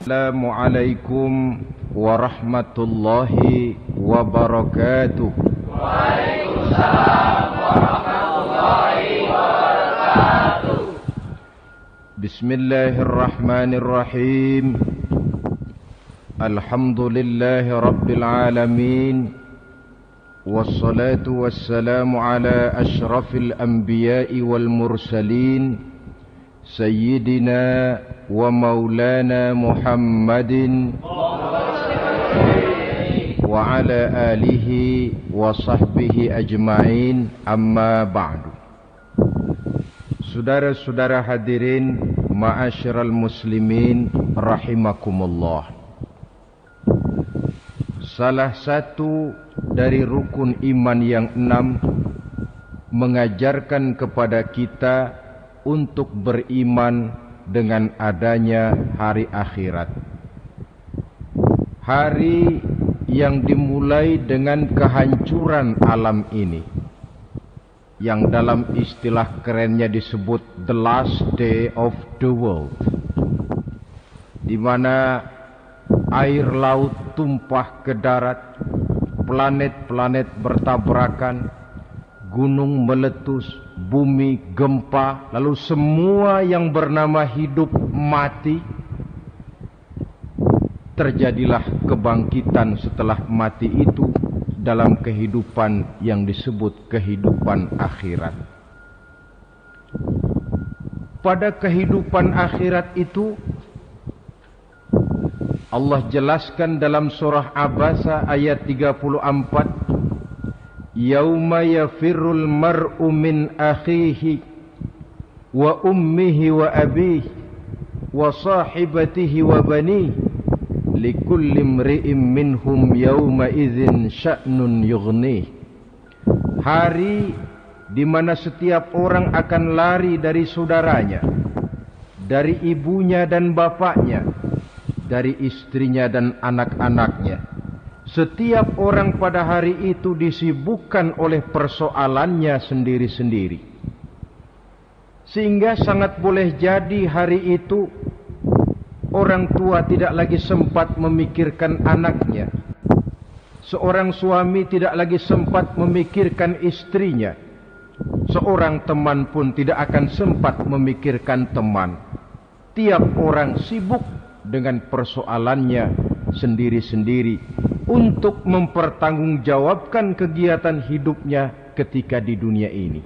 Assalamualaikum warahmatullahi wabarakatuh. Waalaikumsalam warahmatullahi wabarakatuh. Bismillahirrahmanirrahim. Alhamdulillahi rabbil alamin. Wassalatu wassalamu ala ashrafil anbiya'i wal mursalin, Sayyidina wa maulana Muhammadin wa ala alihi wa sahbihi ajma'in, amma ba'du. Saudara-saudara hadirin, ma'asyiral muslimin rahimakumullah. Salah satu dari rukun iman yang 6 mengajarkan kepada kita untuk beriman dengan adanya hari akhirat. Hari yang dimulai dengan kehancuran alam ini, yang dalam istilah kerennya disebut the last day of the world, di mana air laut tumpah ke darat, planet-planet bertabrakan, gunung meletus, bumi gempa, lalu semua yang bernama hidup mati. Terjadilah kebangkitan setelah mati itu dalam kehidupan yang disebut kehidupan akhirat. Pada kehidupan akhirat itu Allah jelaskan dalam surah Abasa ayat 34, Yauma yafirrul mar'u min akhihi wa ummihi wa abihi wa sahibatihi wa banihi likulli imri'in minhum yawma idzin sya'nun yughnih. Hari di mana setiap orang akan lari dari saudaranya, dari ibunya dan bapaknya, dari istrinya dan anak-anaknya. Setiap orang pada hari itu disibukkan oleh persoalannya sendiri-sendiri. Sehingga sangat boleh jadi hari itu orang tua tidak lagi sempat memikirkan anaknya. Seorang suami tidak lagi sempat memikirkan istrinya. Seorang teman pun tidak akan sempat memikirkan teman. Tiap orang sibuk dengan persoalannya sendiri-sendiri untuk mempertanggungjawabkan kegiatan hidupnya ketika di dunia ini.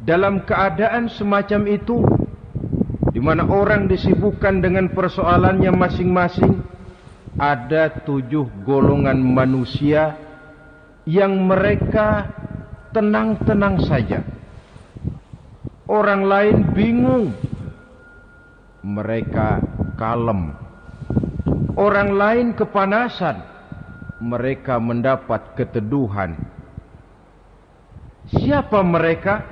Dalam keadaan semacam itu, di mana orang disibukkan dengan persoalannya masing-masing, ada 7 golongan manusia yang mereka tenang-tenang saja. Orang lain bingung, mereka kalem. Orang lain kepanasan, mereka mendapat keteduhan. Siapa mereka?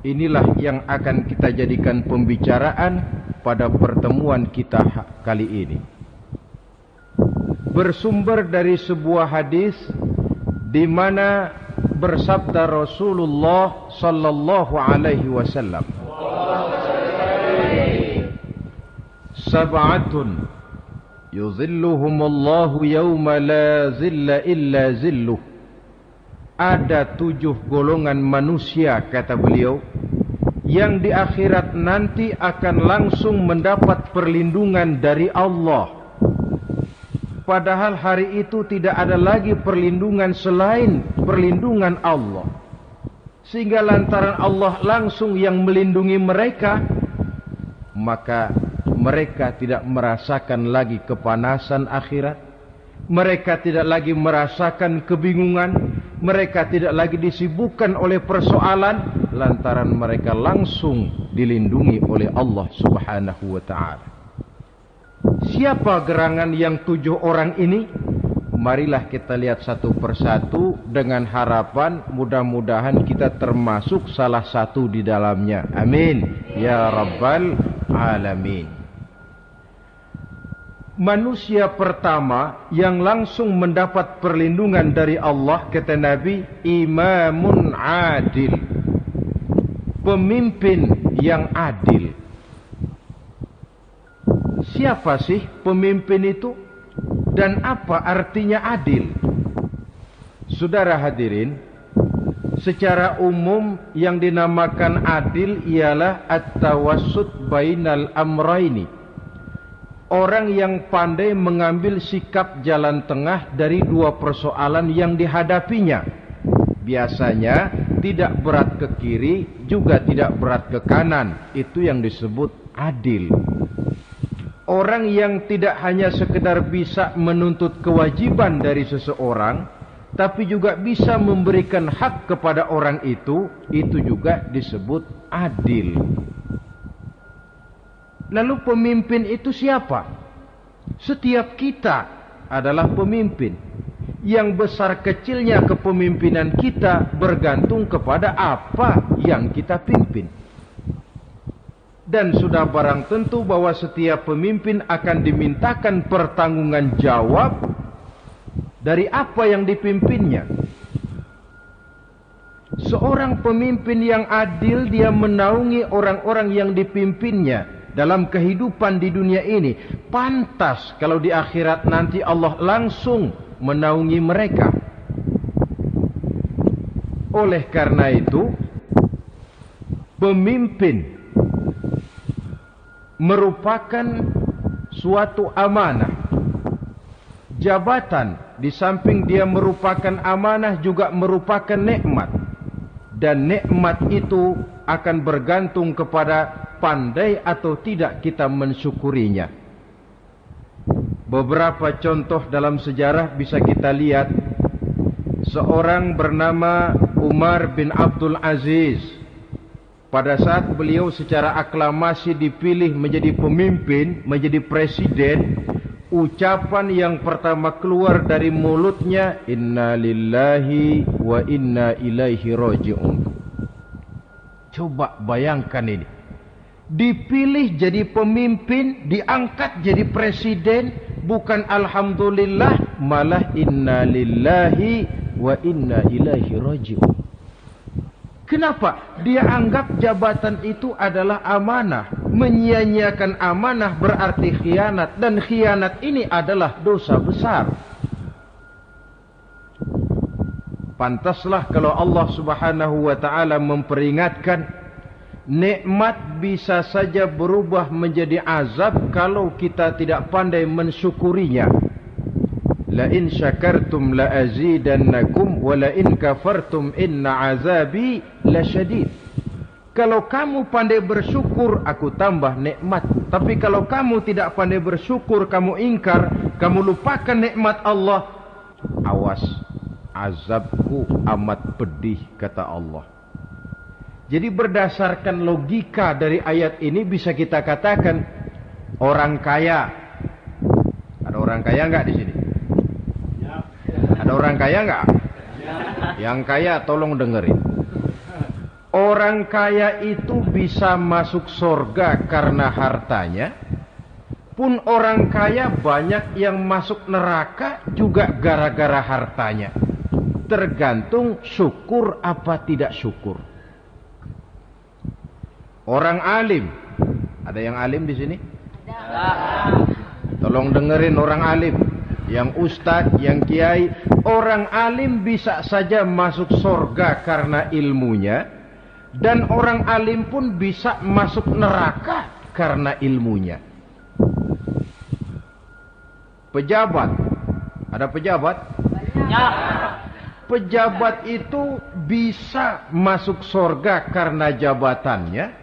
Inilah yang akan kita jadikan pembicaraan pada pertemuan kita kali ini. Bersumber dari sebuah hadis di mana bersabda Rasulullah sallallahu alaihi wasallam, Sab'atun yuzilluhumullahu yawma la zilla illa zilluh. Ada 7 golongan manusia, kata beliau, yang di akhirat nanti akan langsung mendapat perlindungan dari Allah. Padahal hari itu tidak ada lagi perlindungan selain perlindungan Allah. Sehingga lantaran Allah langsung yang melindungi mereka, maka mereka tidak merasakan lagi kepanasan akhirat. Mereka tidak lagi merasakan kebingungan. Mereka tidak lagi disibukkan oleh persoalan, lantaran mereka langsung dilindungi oleh Allah subhanahu wa ta'ala. Siapa gerangan yang 7 orang ini? Marilah kita lihat satu persatu dengan harapan mudah-mudahan kita termasuk salah satu di dalamnya. Amin ya rabbal alamin. Manusia pertama yang langsung mendapat perlindungan dari Allah, kata Nabi, imamun adil, pemimpin yang adil. siapa sih pemimpin itu dan apa artinya adil? Saudara hadirin, secara umum yang dinamakan adil ialah at-tawassut bainal amraini. Orang yang pandai mengambil sikap jalan tengah dari dua persoalan yang dihadapinya. Biasanya tidak berat ke kiri, juga tidak berat ke kanan. Itu yang disebut adil. Orang yang tidak hanya sekedar bisa menuntut kewajiban dari seseorang, tapi juga bisa memberikan hak kepada orang itu juga disebut adil. Lalu pemimpin itu siapa? Setiap kita adalah pemimpin. Yang besar kecilnya kepemimpinan kita bergantung kepada apa yang kita pimpin. Dan sudah barang tentu bahwa setiap pemimpin akan dimintakan pertanggungan jawab dari apa yang dipimpinnya. Seorang pemimpin yang adil, dia menaungi orang-orang yang dipimpinnya dalam kehidupan di dunia ini. Pantas kalau di akhirat nanti Allah langsung menaungi mereka. Oleh karena itu, pemimpin merupakan suatu amanah. Jabatan di samping dia merupakan amanah juga merupakan nikmat. Dan nikmat itu akan bergantung kepada pandai atau tidak kita mensyukurinya. Beberapa contoh dalam sejarah bisa kita lihat. Seorang bernama Umar bin Abdul Aziz. Pada saat beliau secara aklamasi dipilih menjadi pemimpin, menjadi presiden, ucapan yang pertama keluar dari mulutnya, inna lillahi wa inna ilaihi raji'un. Coba bayangkan ini. Dipilih jadi pemimpin, diangkat jadi presiden, bukan alhamdulillah, malah inna lillahi wa inna ilaihi raji'un. Kenapa? Dia anggap jabatan itu adalah amanah. Menyia-nyiakan amanah berarti khianat. Dan khianat ini adalah dosa besar. Pantaslah kalau Allah subhanahu wa ta'ala memperingatkan, nikmat bisa saja berubah menjadi azab kalau kita tidak pandai mensyukurinya. La in syakartum la azidannakum wa la in kafartum inna azabi lasyadid. Kalau kamu pandai bersyukur, aku tambah nikmat. Tapi kalau kamu tidak pandai bersyukur, kamu ingkar, kamu lupakan nikmat Allah, awas, azabku amat pedih, kata Allah. Jadi berdasarkan logika dari ayat ini bisa kita katakan orang kaya. Ada orang kaya enggak di sini? Ada orang kaya enggak? Yang kaya tolong dengerin. Orang kaya itu bisa masuk surga karena hartanya. Pun orang kaya banyak yang masuk neraka juga gara-gara hartanya. Tergantung syukur apa tidak syukur. Orang alim. Ada yang alim di sini? Ada. Tolong dengerin orang alim. Yang ustadz, yang kiai. Orang alim bisa saja masuk surga karena ilmunya. Dan orang alim pun bisa masuk neraka karena ilmunya. Pejabat. Ada pejabat? Ya. Pejabat itu bisa masuk surga karena jabatannya.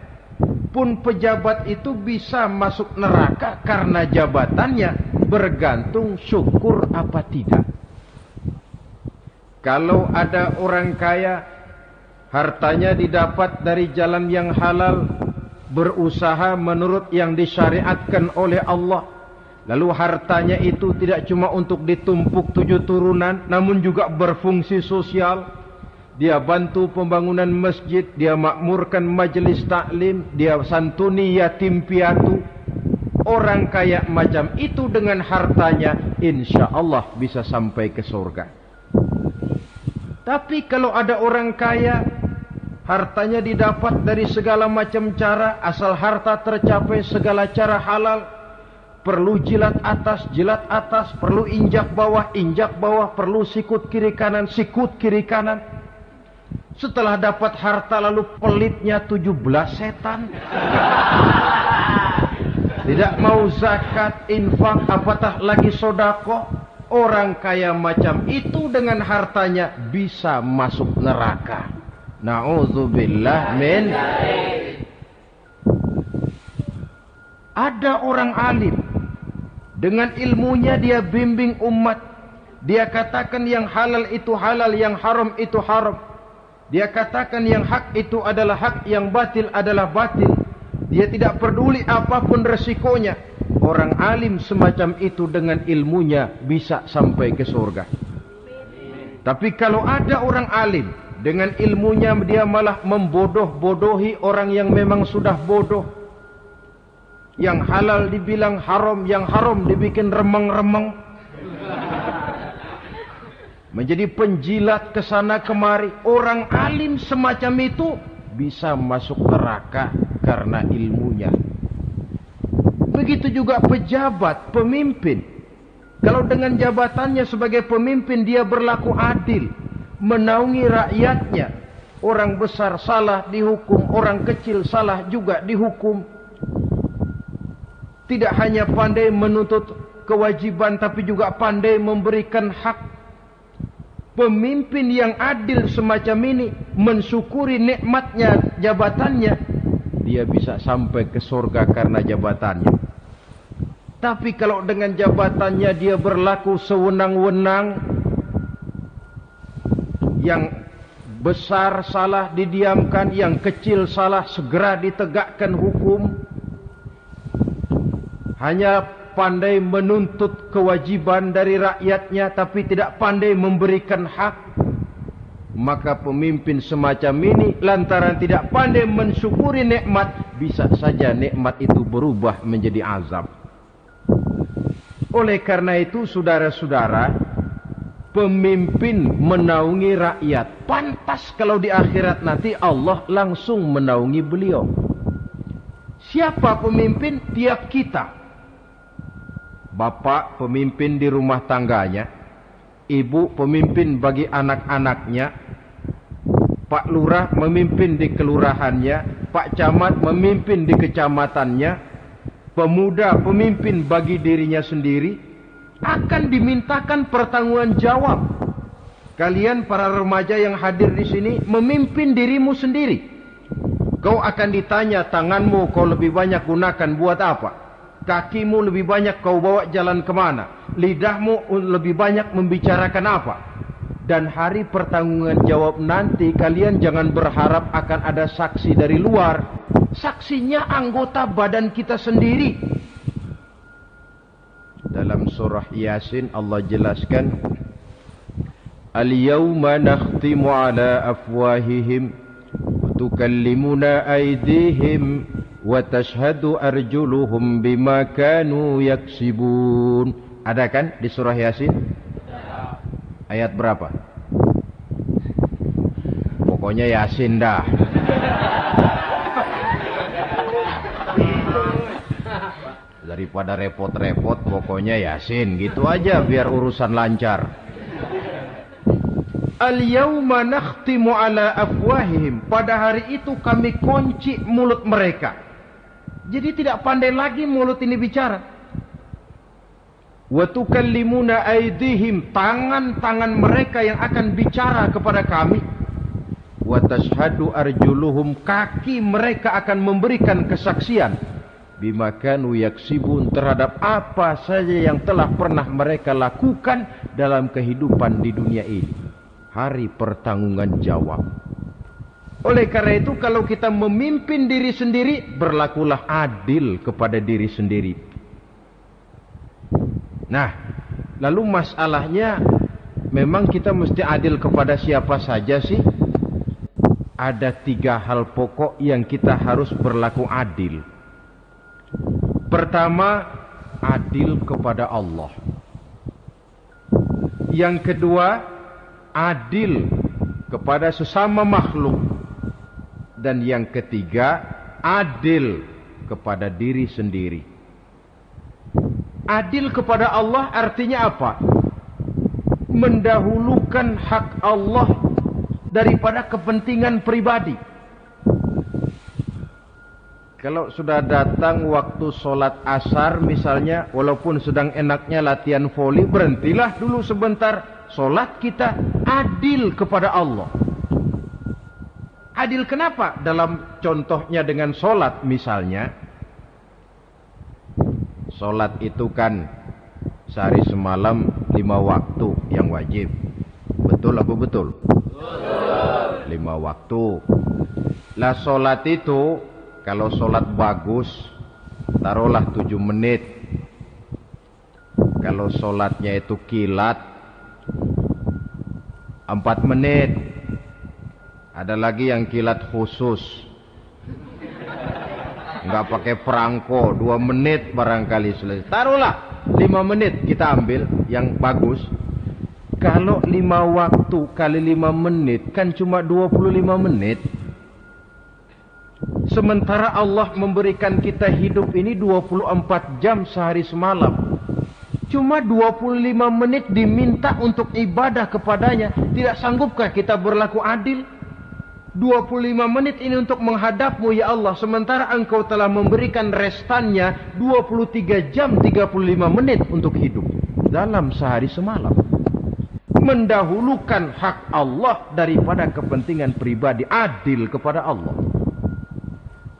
Pun pejabat itu bisa masuk neraka karena jabatannya. Bergantung syukur apa tidak. Kalau ada orang kaya, hartanya didapat dari jalan yang halal, berusaha menurut yang disyariatkan oleh Allah. Lalu hartanya itu tidak cuma untuk ditumpuk 7 turunan, namun juga berfungsi sosial. Dia bantu pembangunan masjid, dia makmurkan majelis taklim, dia santuni yatim piatu. Orang kaya macam itu dengan hartanya, insya Allah bisa sampai ke surga. Tapi kalau ada orang kaya, hartanya didapat dari segala macam cara, asal harta tercapai segala cara halal. perlu jilat atas, perlu injak bawah, perlu sikut kiri kanan. Setelah dapat harta lalu pelitnya 17 setan. Tidak mau zakat, infak, apatah lagi sodako. Orang kaya macam itu dengan hartanya bisa masuk neraka. Na'udzubillah min. Ada orang alim, dengan ilmunya dia bimbing umat. Dia katakan yang halal itu halal, yang haram itu haram. Dia katakan yang hak itu adalah hak, yang batil adalah batil. Dia tidak peduli apapun resikonya. Orang alim semacam itu dengan ilmunya bisa sampai ke surga. Tapi kalau ada orang alim, dengan ilmunya dia malah membodoh-bodohi orang yang memang sudah bodoh. Yang halal dibilang haram, yang haram dibikin remeng-remeng. Menjadi penjilat ke sana kemari. Orang alim semacam itu bisa masuk neraka karena ilmunya. Begitu juga pejabat, pemimpin. Kalau dengan jabatannya sebagai pemimpin dia berlaku adil, menaungi rakyatnya. Orang besar salah dihukum, orang kecil salah juga dihukum. Tidak hanya pandai menuntut kewajiban, tapi juga pandai memberikan hak. Pemimpin yang adil semacam ini mensyukuri nikmatnya jabatannya, dia bisa sampai ke surga karena jabatannya. Tapi kalau dengan jabatannya dia berlaku sewenang-wenang, yang besar salah didiamkan, yang kecil salah segera ditegakkan hukum, hanya pandai menuntut kewajiban dari rakyatnya tapi tidak pandai memberikan hak, maka pemimpin semacam ini lantaran tidak pandai mensyukuri nikmat, bisa saja nikmat itu berubah menjadi azab. Oleh karena itu saudara-saudara, pemimpin menaungi rakyat. Pantas kalau di akhirat nanti Allah langsung menaungi beliau. Siapa pemimpin? Tiap kita. Bapak pemimpin di rumah tangganya, ibu pemimpin bagi anak-anaknya, Pak Lurah memimpin di kelurahannya, Pak Camat memimpin di kecamatannya, pemuda pemimpin bagi dirinya sendiri, akan dimintakan pertanggungan jawab. Kalian para remaja yang hadir di sini memimpin dirimu sendiri. Kau akan ditanya, tanganmu kau lebih banyak gunakan buat apa? Kakimu lebih banyak kau bawa jalan kemana? Lidahmu lebih banyak membicarakan apa? Dan hari pertanggungan jawab nanti kalian jangan berharap akan ada saksi dari luar. Saksinya anggota badan kita sendiri. Dalam surah Yasin Allah jelaskan, Al-yawma nakhtimu ala afwahihim wa tukallimuna aydihim wa tashhadu arjuluhum bima kanu yaksibun. Ada kan di surah Yasin? Ayat berapa? Pokoknya Yasin dah. Daripada repot-repot, pokoknya Yasin gitu aja biar urusan lancar. Al-yawma nakhtimu ala afwahihim. Pada hari itu kami kunci mulut mereka. Jadi tidak pandai lagi mulut ini bicara. Wa tukallimuna aydihim, tangan-tangan mereka yang akan bicara kepada kami. Wa tashhadu arjuluhum, kaki mereka akan memberikan kesaksian. Bima kanu yaksibun, terhadap apa saja yang telah pernah mereka lakukan dalam kehidupan di dunia ini. Hari pertanggungan jawab. Oleh karena itu kalau kita memimpin diri sendiri, berlakulah adil kepada diri sendiri. Nah, lalu masalahnya memang kita mesti adil kepada siapa saja sih? Ada 3 hal pokok yang kita harus berlaku adil. Pertama, adil kepada Allah. Yang kedua, adil kepada sesama makhluk. Dan yang ketiga, adil kepada diri sendiri. Adil kepada Allah artinya apa? Mendahulukan hak Allah daripada kepentingan pribadi. Kalau sudah datang waktu sholat asar misalnya, walaupun sedang enaknya latihan voli, berhentilah dulu sebentar. Sholat kita adil kepada Allah. Adil kenapa? Dalam contohnya dengan sholat misalnya. Sholat itu kan sehari semalam 5 waktu yang wajib. Betul apa betul? Betul. 5 waktu. Lah sholat itu, kalau sholat bagus, taruhlah 7 menit. Kalau sholatnya itu kilat, 4 menit. Ada lagi yang kilat khusus, nggak pakai perangko, 2 menit barangkali selesai. Taruhlah 5 menit kita ambil yang bagus. Kalau 5 waktu kali 5 menit kan cuma 25 menit. Sementara Allah memberikan kita hidup ini 24 jam sehari semalam. Cuma 25 menit diminta untuk ibadah kepadanya. Tidak sanggupkah kita berlaku adil? 25 menit ini untuk menghadapmu ya Allah. Sementara engkau telah memberikan restannya 23 jam 35 menit untuk hidup dalam sehari semalam. Mendahulukan hak Allah daripada kepentingan pribadi. Adil kepada Allah.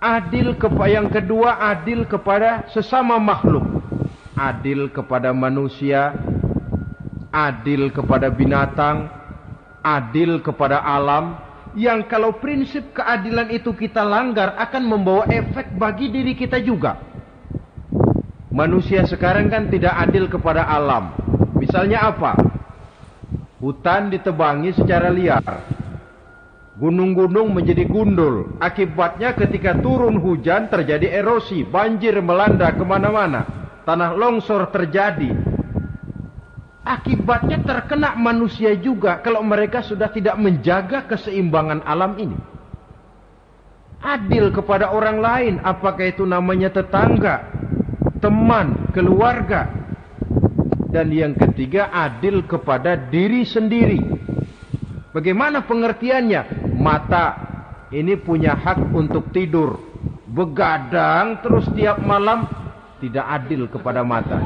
Adil kepada yang kedua, adil kepada sesama makhluk. Adil kepada manusia, adil kepada binatang, adil kepada alam. Yang kalau prinsip keadilan itu kita langgar akan membawa efek bagi diri kita juga. Manusia sekarang kan tidak adil kepada alam. Misalnya apa? Hutan ditebangi secara liar. Gunung-gunung menjadi gundul. Akibatnya ketika turun hujan terjadi erosi. Banjir melanda kemana-mana. Tanah longsor terjadi. Akibatnya terkena manusia juga kalau mereka sudah tidak menjaga keseimbangan alam ini. Adil kepada orang lain. Apakah itu namanya tetangga, teman, keluarga. Dan yang ketiga, adil kepada diri sendiri. Bagaimana pengertiannya? Mata ini punya hak untuk tidur. Begadang terus tiap malam, tidak adil kepada mata.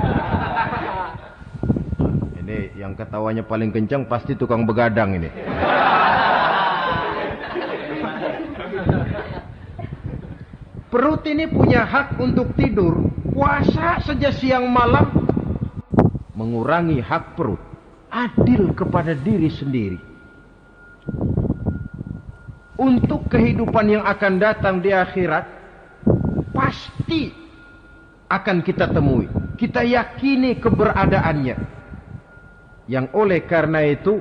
Ini yang ketawanya paling kencang pasti tukang begadang ini. Perut ini punya hak untuk tidur. Puasa saja siang malam, mengurangi hak perut. Adil kepada diri sendiri. Untuk kehidupan yang akan datang di akhirat, pasti akan kita temui. Kita yakini keberadaannya. Yang oleh karena itu,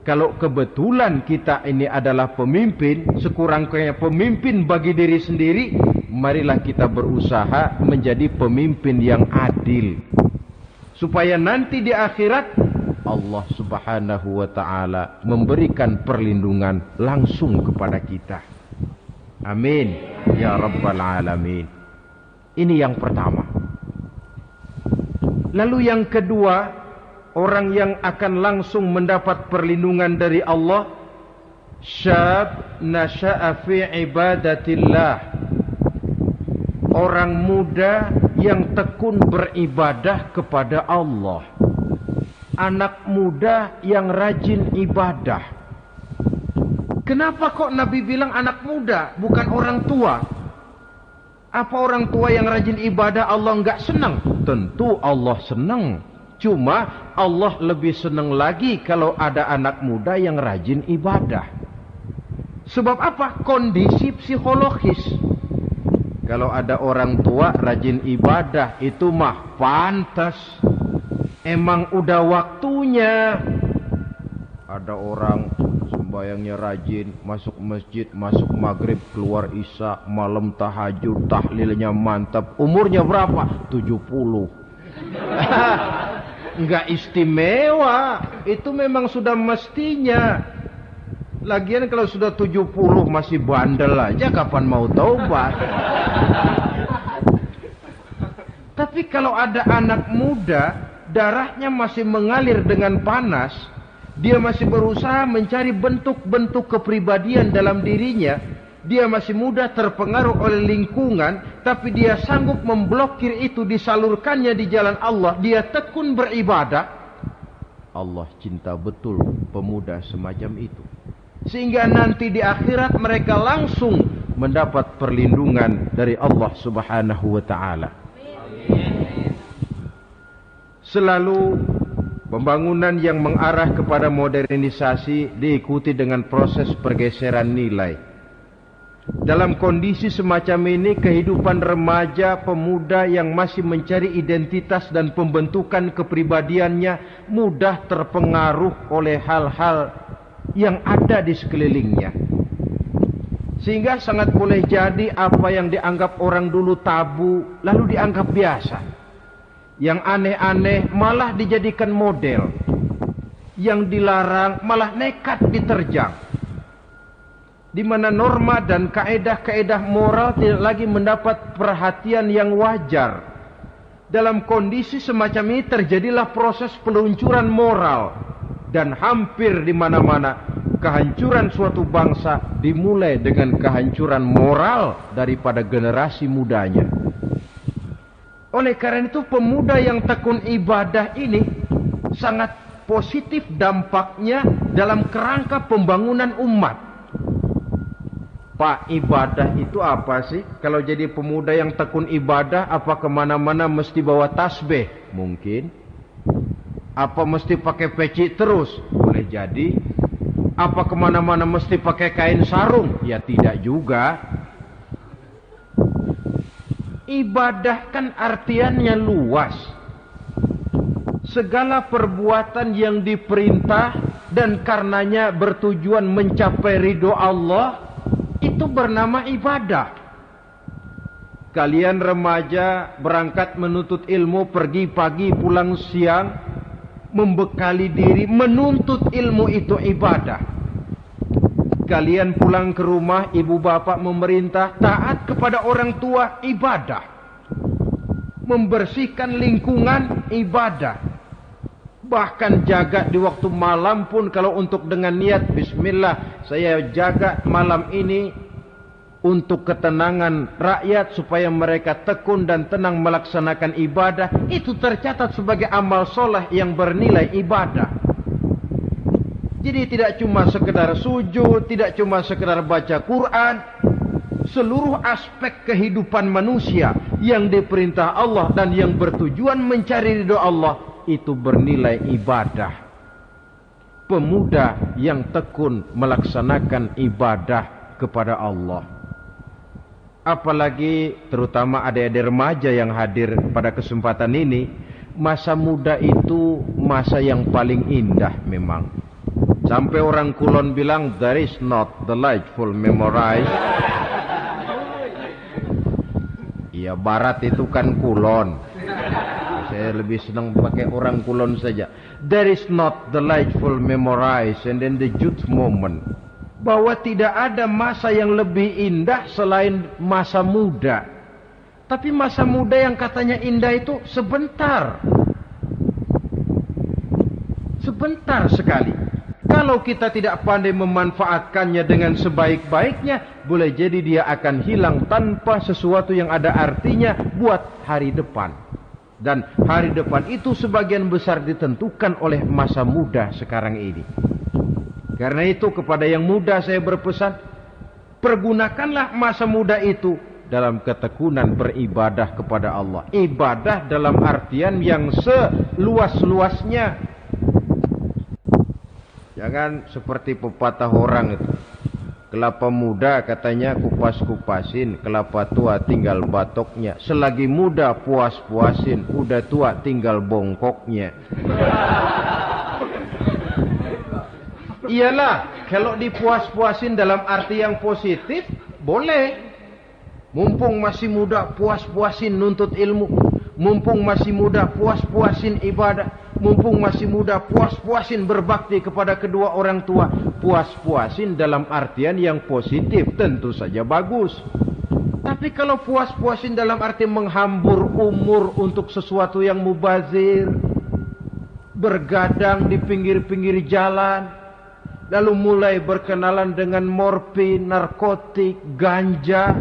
kalau kebetulan kita ini adalah pemimpin, sekurang-kurangnya pemimpin bagi diri sendiri, marilah kita berusaha menjadi pemimpin yang adil. Supaya nanti di akhirat, Allah subhanahu wa ta'ala memberikan perlindungan langsung kepada kita. Amin. Ya Rabbal Alamin. Ini yang pertama. Lalu yang kedua, orang yang akan langsung mendapat perlindungan dari Allah, syab nasha'a fi ibadatillah. Orang muda yang tekun beribadah kepada Allah. Anak muda yang rajin ibadah. Kenapa kok Nabi bilang anak muda, bukan orang tua? Apa orang tua yang rajin ibadah Allah enggak senang? Tentu Allah senang. Cuma Allah lebih senang lagi kalau ada anak muda yang rajin ibadah. Sebab apa? Kondisi psikologis. Kalau ada orang tua rajin ibadah, itu mah pantas. Emang udah waktunya. Ada orang sembayangnya rajin, masuk masjid, masuk maghrib, keluar isya, malam tahajud, tahlilnya mantap. Umurnya berapa? 70. Enggak istimewa. Itu memang sudah mestinya. Lagian kalau sudah 70 masih bandel aja, kapan mau taubat? Tapi kalau ada anak muda, darahnya masih mengalir dengan panas, dia masih berusaha mencari bentuk-bentuk kepribadian dalam dirinya, dia masih muda terpengaruh oleh lingkungan, tapi dia sanggup memblokir itu, disalurkannya di jalan Allah, dia tekun beribadah. Allah cinta betul pemuda semacam itu. Sehingga nanti di akhirat mereka langsung mendapat perlindungan dari Allah Subhanahu wa ta'ala. Selalu pembangunan yang mengarah kepada modernisasi diikuti dengan proses pergeseran nilai. Dalam kondisi semacam ini, kehidupan remaja pemuda yang masih mencari identitas dan pembentukan kepribadiannya mudah terpengaruh oleh hal-hal yang ada di sekelilingnya. Sehingga sangat boleh jadi apa yang dianggap orang dulu tabu lalu dianggap biasa. Yang aneh-aneh malah dijadikan model. Yang dilarang malah nekat diterjang. Di mana norma dan kaedah-kaedah moral tidak lagi mendapat perhatian yang wajar. Dalam kondisi semacam ini terjadilah proses peluncuran moral. Dan hampir di mana-mana kehancuran suatu bangsa dimulai dengan kehancuran moral daripada generasi mudanya. Oleh karena itu pemuda yang tekun ibadah ini sangat positif dampaknya dalam kerangka pembangunan umat. Pak, ibadah itu apa sih? Kalau jadi pemuda yang tekun ibadah, apa kemana-mana mesti bawa tasbih? Mungkin. Apa mesti pakai peci terus? Boleh jadi. Apa kemana-mana mesti pakai kain sarung? Ya tidak juga. Ibadah kan artiannya luas. Segala perbuatan yang diperintah dan karenanya bertujuan mencapai ridho Allah, itu bernama ibadah. Kalian remaja berangkat menuntut ilmu, pergi pagi pulang siang, membekali diri menuntut ilmu, itu ibadah. Kalian pulang ke rumah, ibu bapak memerintah taat kepada orang tua, ibadah. Membersihkan lingkungan, ibadah. Bahkan jaga di waktu malam pun kalau untuk dengan niat bismillah, saya jaga malam ini untuk ketenangan rakyat supaya mereka tekun dan tenang melaksanakan ibadah, itu tercatat sebagai amal soleh yang bernilai ibadah. Jadi tidak cuma sekedar sujud, tidak cuma sekedar baca Quran, seluruh aspek kehidupan manusia yang diperintah Allah dan yang bertujuan mencari ridho Allah, itu bernilai ibadah. Pemuda yang tekun melaksanakan ibadah kepada Allah. Apalagi terutama adik-adik remaja yang hadir pada kesempatan ini, masa muda itu masa yang paling indah memang. Sampai orang Kulon bilang, there is not delightful memorize. Iya, barat itu kan Kulon. Saya lebih senang pakai orang Kulon saja. There is not delightful memorize and then the youth moment. Bahwa tidak ada masa yang lebih indah selain masa muda. Tapi masa muda yang katanya indah itu sebentar. Sebentar sekali. Kalau kita tidak pandai memanfaatkannya dengan sebaik-baiknya, boleh jadi dia akan hilang tanpa sesuatu yang ada artinya buat hari depan. Dan hari depan itu sebagian besar ditentukan oleh masa muda sekarang ini. Karena itu kepada yang muda saya berpesan, pergunakanlah masa muda itu dalam ketekunan beribadah kepada Allah. Ibadah dalam artian yang seluas-luasnya. Jangan seperti pepatah orang itu. Kelapa muda katanya kupas-kupasin, kelapa tua tinggal batoknya. Selagi muda puas-puasin, udah tua tinggal bongkoknya. Iyalah, kalau dipuas-puasin dalam arti yang positif, boleh. Mumpung masih muda, puas-puasin nuntut ilmu. Mumpung masih muda, puas-puasin ibadah. Mumpung masih muda, puas-puasin berbakti kepada kedua orang tua. Puas-puasin dalam artian yang positif, tentu saja bagus. Tapi kalau puas-puasin dalam arti menghambur umur untuk sesuatu yang mubazir, bergadang di pinggir-pinggir jalan, lalu mulai berkenalan dengan morfin, narkotik, ganja,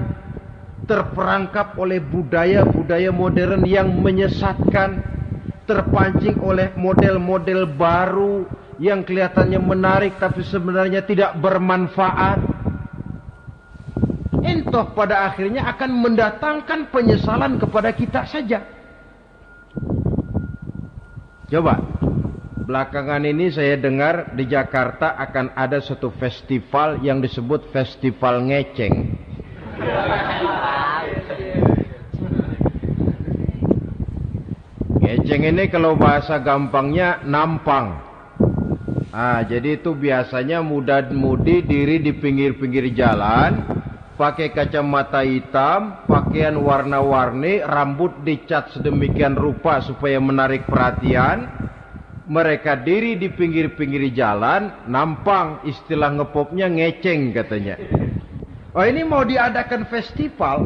terperangkap oleh budaya-budaya modern yang menyesatkan, terpancing oleh model-model baru yang kelihatannya menarik tapi sebenarnya tidak bermanfaat. Entah pada akhirnya akan mendatangkan penyesalan kepada kita saja. Coba, belakangan ini saya dengar di Jakarta akan ada satu festival yang disebut Festival Ngeceng. Ngeceng ini kalau bahasa gampangnya nampang. Jadi itu biasanya muda-mudi diri di pinggir-pinggir jalan, pakai kacamata hitam, pakaian warna-warni, rambut dicat sedemikian rupa supaya menarik perhatian. Mereka diri di pinggir-pinggir jalan, nampang, istilah ngepopnya ngeceng katanya. Oh, ini mau diadakan festival,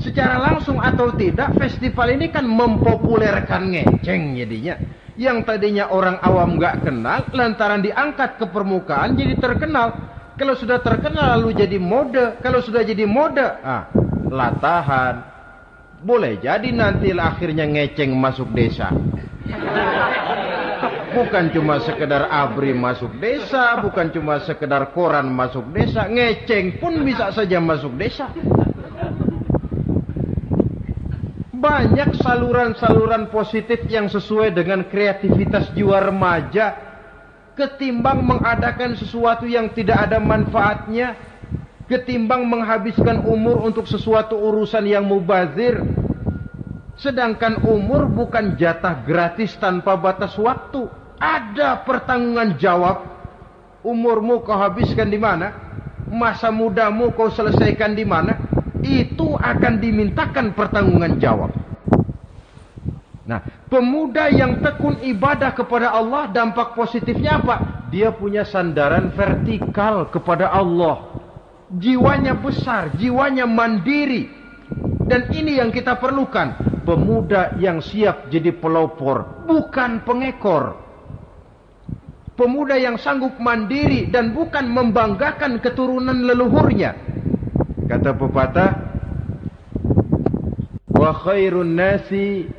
secara langsung atau tidak, festival ini kan mempopulerkan ngeceng jadinya. Yang tadinya orang awam gak kenal, lantaran diangkat ke permukaan jadi terkenal. Kalau sudah terkenal lalu jadi mode. Kalau sudah jadi mode, latahan. Boleh jadi nanti akhirnya ngeceng masuk desa. Bukan cuma sekedar abri masuk desa, bukan cuma sekedar koran masuk desa, ngeceng pun bisa saja masuk desa. Banyak saluran-saluran positif yang sesuai dengan kreativitas jiwa remaja, ketimbang mengadakan sesuatu yang tidak ada manfaatnya, ketimbang menghabiskan umur untuk sesuatu urusan yang mubazir. Sedangkan umur bukan jatah gratis tanpa batas waktu. Ada pertanggungan jawab. Umurmu kau habiskan di mana? Masa mudamu kau selesaikan di mana? Itu akan dimintakan pertanggungan jawab. Nah, pemuda yang tekun ibadah kepada Allah, dampak positifnya apa? Dia punya sandaran vertikal kepada Allah. Jiwanya besar, jiwanya mandiri. Dan ini yang kita perlukan. Pemuda yang siap jadi pelopor, bukan pengekor. Pemuda yang sanggup mandiri dan bukan membanggakan keturunan leluhurnya. Kata pepatah, wa khairun nasi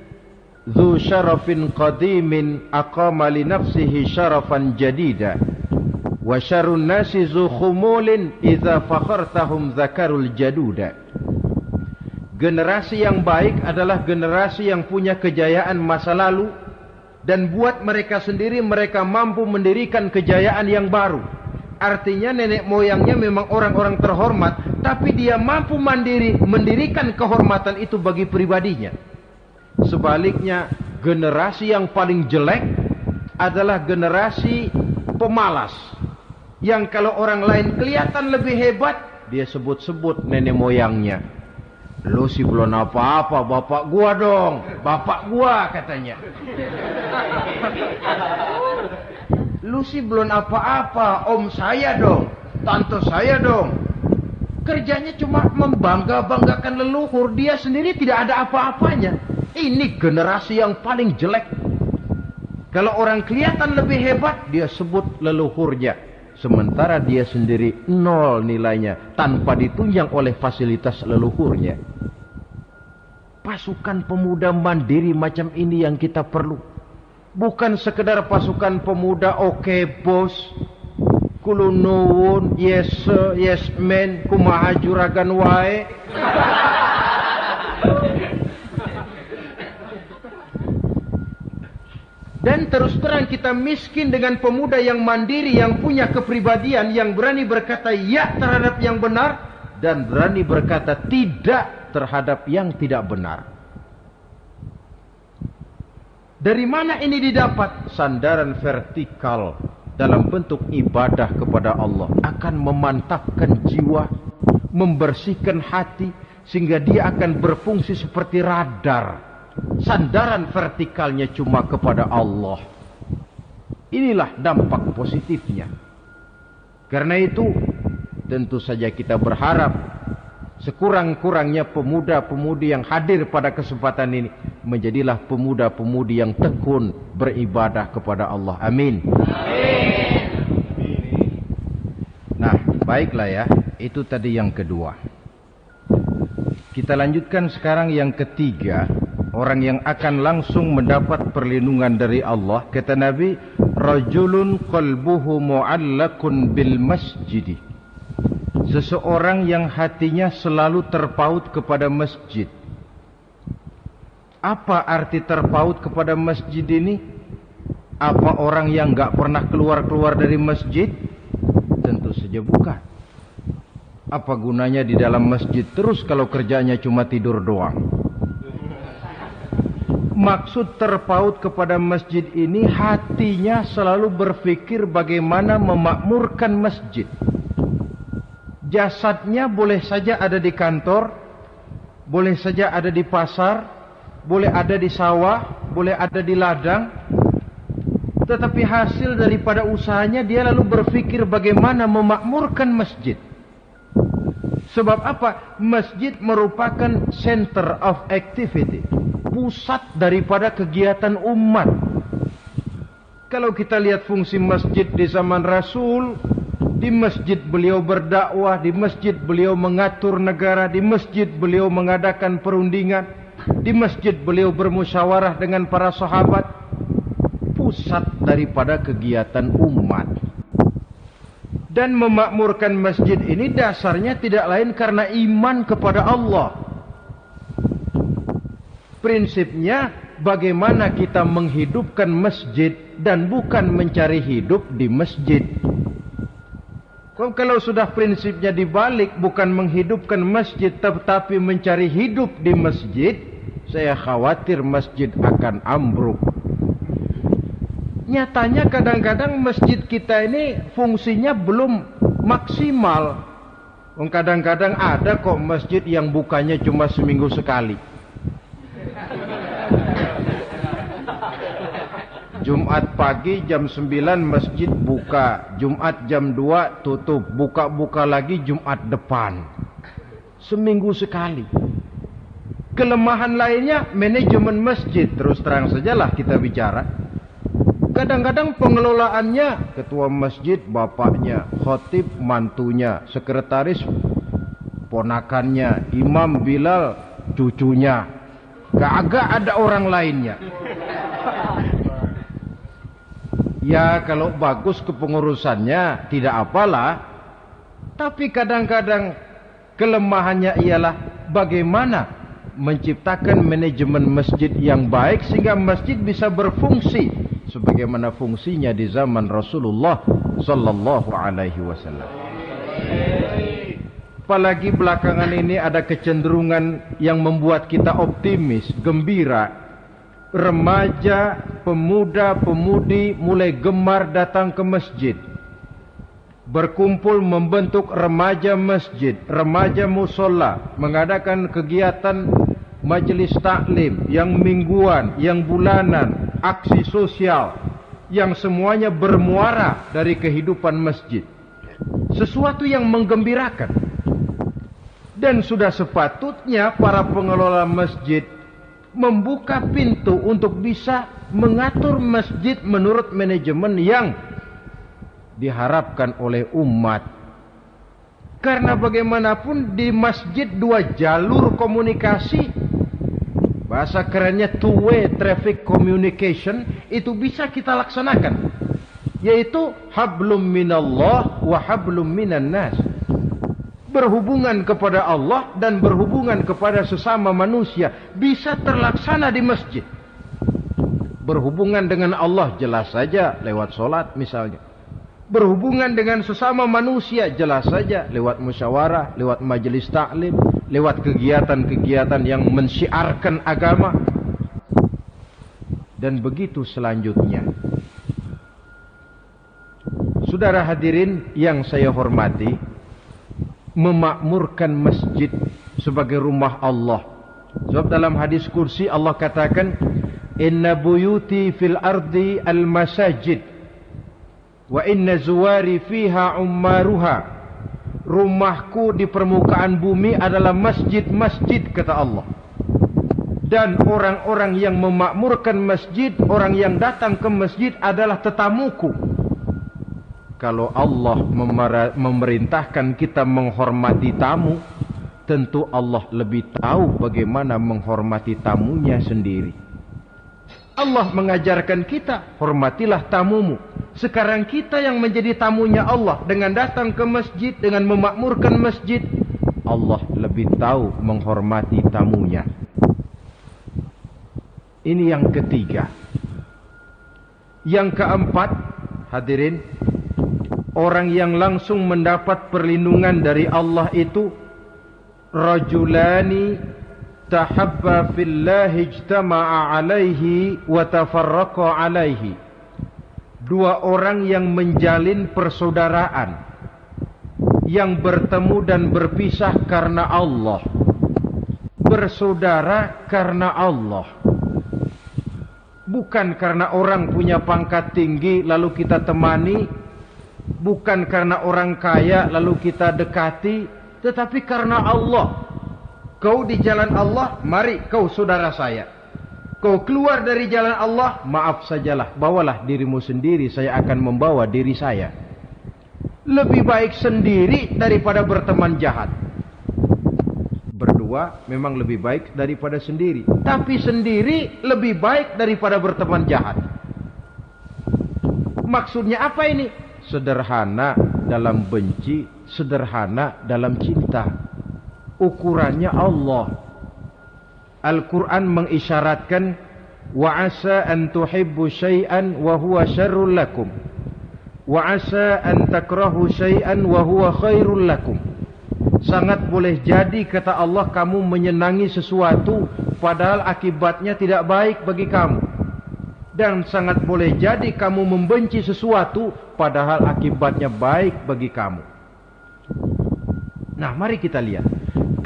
Zu syarafin qadimin aqama li nafsihi syarafan jadida. Wa syarun nasi zu khumulin idza fakhartahum zakarul jaduda. Generasi yang baik adalah generasi yang punya kejayaan masa lalu, dan buat mereka sendiri mereka mampu mendirikan kejayaan yang baru. Artinya nenek moyangnya memang orang-orang terhormat, tapi dia mampu mandiri mendirikan kehormatan itu bagi pribadinya. Sebaliknya, generasi yang paling jelek adalah generasi pemalas, yang kalau orang lain kelihatan lebih hebat, dia sebut-sebut nenek moyangnya. Lu sih belum apa-apa, bapak gua dong, bapak gua katanya. Lu sih belum apa-apa, om saya dong, tante saya dong. Kerjanya cuma membangga-banggakan leluhur, dia sendiri tidak ada apa-apanya. Ini generasi yang paling jelek. Kalau orang kelihatan lebih hebat, dia sebut leluhurnya. Sementara dia sendiri nol nilainya, tanpa ditunjang oleh fasilitas leluhurnya. Pasukan pemuda mandiri macam ini yang kita perlu. Bukan sekedar pasukan pemuda oke bos, kulunuwun, yes sir, yes man, kumaha juragan wae. Dan terus terang kita miskin dengan pemuda yang mandiri, yang punya kepribadian, yang berani berkata ya terhadap yang benar, dan berani berkata tidak terhadap yang tidak benar. Dari mana ini didapat? Sandaran vertikal dalam bentuk ibadah kepada Allah akan memantapkan jiwa, membersihkan hati, sehingga dia akan berfungsi seperti radar. Sandaran vertikalnya cuma kepada Allah. Inilah dampak positifnya. Karena itu tentu saja kita berharap sekurang-kurangnya pemuda-pemudi yang hadir pada kesempatan ini, menjadilah pemuda-pemudi yang tekun beribadah kepada Allah. Amin. Amin. Nah, baiklah ya, itu tadi yang kedua. Kita lanjutkan sekarang yang ketiga. Orang yang akan langsung mendapat perlindungan dari Allah, kata Nabi, rajulun qalbuhu mu'allakun bil masjid. Seseorang yang hatinya selalu terpaut kepada masjid. Apa arti terpaut kepada masjid ini? Apa orang yang enggak pernah keluar-keluar dari masjid? Tentu saja bukan. Apa gunanya di dalam masjid terus kalau kerjanya cuma tidur doang? Maksud terpaut kepada masjid ini, hatinya selalu berpikir bagaimana memakmurkan masjid. Jasadnya boleh saja ada di kantor, boleh saja ada di pasar, boleh ada di sawah, boleh ada di ladang. Tetapi hasil daripada usahanya, dia lalu berpikir bagaimana memakmurkan masjid. Sebab apa? Masjid merupakan center of activity, pusat daripada kegiatan umat. Kalau kita lihat fungsi masjid di zaman Rasul, di masjid beliau berdakwah, di masjid beliau mengatur negara, di masjid beliau mengadakan perundingan, di masjid beliau bermusyawarah dengan para sahabat. Pusat daripada kegiatan umat. Dan memakmurkan masjid ini dasarnya tidak lain karena iman kepada Allah. Prinsipnya bagaimana kita menghidupkan masjid dan bukan mencari hidup di masjid. Kalau sudah prinsipnya dibalik, bukan menghidupkan masjid tetapi mencari hidup di masjid, saya khawatir masjid akan ambruk. Nyatanya kadang-kadang masjid kita ini fungsinya belum maksimal. Kadang-kadang ada kok masjid yang bukanya cuma seminggu sekali. Jumat pagi jam 9 masjid buka, Jumat jam 2 tutup, buka-buka lagi Jumat depan. Seminggu sekali. Kelemahan lainnya manajemen masjid, terus terang sajalah kita bicara. Kadang-kadang pengelolaannya, ketua masjid bapaknya, khatib mantunya, sekretaris ponakannya, imam Bilal cucunya. Kagak ada orang lainnya. Ya kalau bagus kepengurusannya tidak apalah. Tapi kadang-kadang kelemahannya ialah bagaimana menciptakan manajemen masjid yang baik sehingga masjid bisa berfungsi sebagaimana fungsinya di zaman Rasulullah sallallahu alaihi wasallam. Apalagi belakangan ini ada kecenderungan yang membuat kita optimis, gembira. Remaja, pemuda, pemudi mulai gemar datang ke masjid. Berkumpul membentuk remaja masjid, remaja musola, mengadakan kegiatan majelis taklim yang mingguan, yang bulanan, aksi sosial yang semuanya bermuara dari kehidupan masjid. Sesuatu yang menggembirakan. Dan sudah sepatutnya para pengelola masjid membuka pintu untuk bisa mengatur masjid menurut manajemen yang diharapkan oleh umat. Karena bagaimanapun di masjid dua jalur komunikasi, bahasa kerennya two-way traffic communication, itu bisa kita laksanakan, yaitu hablum minallah wa hablum minan nas. Berhubungan kepada Allah dan berhubungan kepada sesama manusia bisa terlaksana di masjid. Berhubungan dengan Allah jelas saja lewat solat misalnya. Berhubungan dengan sesama manusia jelas saja lewat musyawarah, lewat majelis taklim, lewat kegiatan-kegiatan yang mensyiarkan agama. Dan begitu selanjutnya. Saudara hadirin yang saya hormati, memakmurkan masjid sebagai rumah Allah. Sebab dalam hadis kursi Allah katakan, inna buyuti fil ardi al masajid wa inna zuwari fiha ummaruha rumahku di permukaan bumi adalah masjid-masjid, kata Allah. Dan orang-orang yang memakmurkan masjid, orang yang datang ke masjid adalah tetamuku. Kalau Allah memerintahkan kita menghormati tamu, tentu Allah lebih tahu bagaimana menghormati tamunya sendiri. Allah mengajarkan kita, hormatilah tamumu. Sekarang kita yang menjadi tamunya Allah dengan datang ke masjid, dengan memakmurkan masjid, Allah lebih tahu menghormati tamunya. Ini yang ketiga. Yang keempat, hadirin, orang yang langsung mendapat perlindungan dari Allah itu rajulani tahabba fillahi ijtama'a alaihi wa tafarraqa alaihi. Dua orang yang menjalin persaudaraan, yang bertemu dan berpisah karena Allah, bersaudara karena Allah, bukan karena orang punya pangkat tinggi lalu kita temani, bukan karena orang kaya lalu kita dekati, tetapi karena Allah. Kau di jalan Allah, mari kau saudara saya. Kau keluar dari jalan Allah, maaf sajalah, bawalah dirimu sendiri, saya akan membawa diri saya. Lebih baik sendiri daripada berteman jahat. Berdua memang lebih baik daripada sendiri, tapi sendiri lebih baik daripada berteman jahat. Maksudnya apa ini? Sederhana dalam benci, sederhana dalam cinta. Ukurannya Allah. Al-Quran mengisyaratkan wa asa an tuhibbu syai'an wa huwa syarrul lakum wa asa an takrahu syai'an wa huwa khairul lakum. Sangat boleh jadi, kata Allah, kamu menyenangi sesuatu padahal akibatnya tidak baik bagi kamu, dan sangat boleh jadi kamu membenci sesuatu padahal akibatnya baik bagi kamu. Nah, mari kita lihat.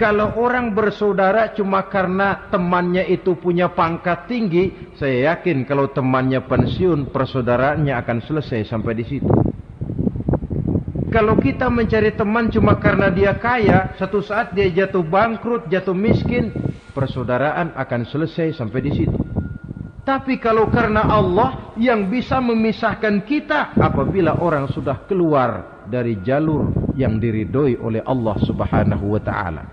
Kalau orang bersaudara cuma karena temannya itu punya pangkat tinggi, saya yakin kalau temannya pensiun, persaudaraannya akan selesai sampai di situ. Kalau kita mencari teman cuma karena dia kaya, satu saat dia jatuh bangkrut, jatuh miskin, persaudaraan akan selesai sampai di situ. Tapi kalau karena Allah yang bisa memisahkan kita apabila orang sudah keluar dari jalur yang diridhoi oleh Allah Subhanahu wa taala.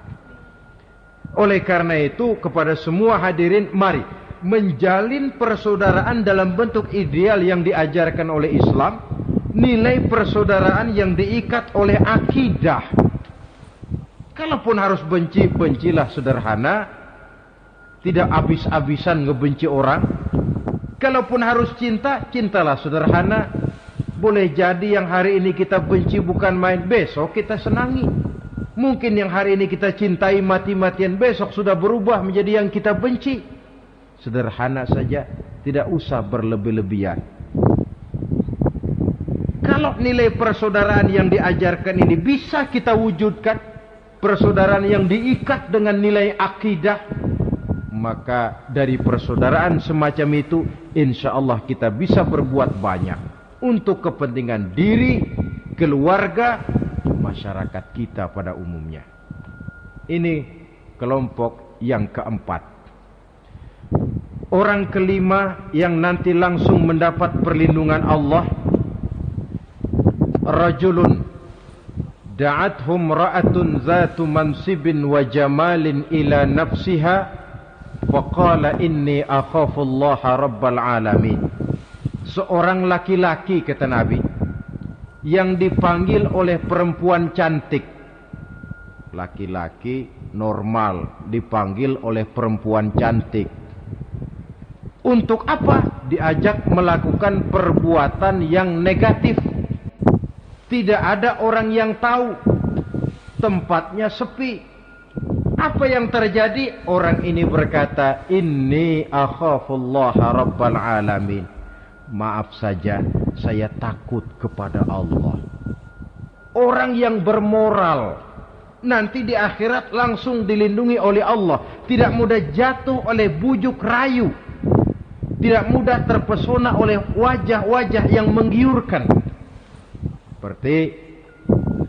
Oleh karena itu, kepada semua hadirin, mari menjalin persaudaraan dalam bentuk ideal yang diajarkan oleh Islam, nilai persaudaraan yang diikat oleh akidah. Kalaupun harus benci, bencilah sederhana, tidak habis-habisan ngebenci orang. Kalaupun harus cinta, cintalah sederhana. Boleh jadi yang hari ini kita benci bukan main, besok kita senangi. Mungkin yang hari ini kita cintai mati-matian, besok sudah berubah menjadi yang kita benci. Sederhana saja, tidak usah berlebih-lebihan. Kalau nilai persaudaraan yang diajarkan ini bisa kita wujudkan, persaudaraan yang diikat dengan nilai akidah, maka dari persaudaraan semacam itu, insya Allah kita bisa berbuat banyak untuk kepentingan diri, keluarga, masyarakat kita pada umumnya. Ini kelompok yang keempat. Orang kelima yang nanti langsung mendapat perlindungan Allah, rajulun da'athum ra'atun zatu mansibin wa jamalin ila nafsiha faqala inni akhafullaha rabbal alamin. Seorang laki-laki, kata Nabi, yang dipanggil oleh perempuan cantik. Laki-laki normal dipanggil oleh perempuan cantik. Untuk apa? Diajak melakukan perbuatan yang negatif. Tidak ada orang yang tahu. Tempatnya sepi. Apa yang terjadi? Orang ini berkata, inni akhafullaha rabbal alamin. Maaf saja, saya takut kepada Allah. Orang yang bermoral nanti di akhirat langsung dilindungi oleh Allah. Tidak mudah jatuh oleh bujuk rayu. Tidak mudah terpesona oleh wajah-wajah yang menggiurkan. Seperti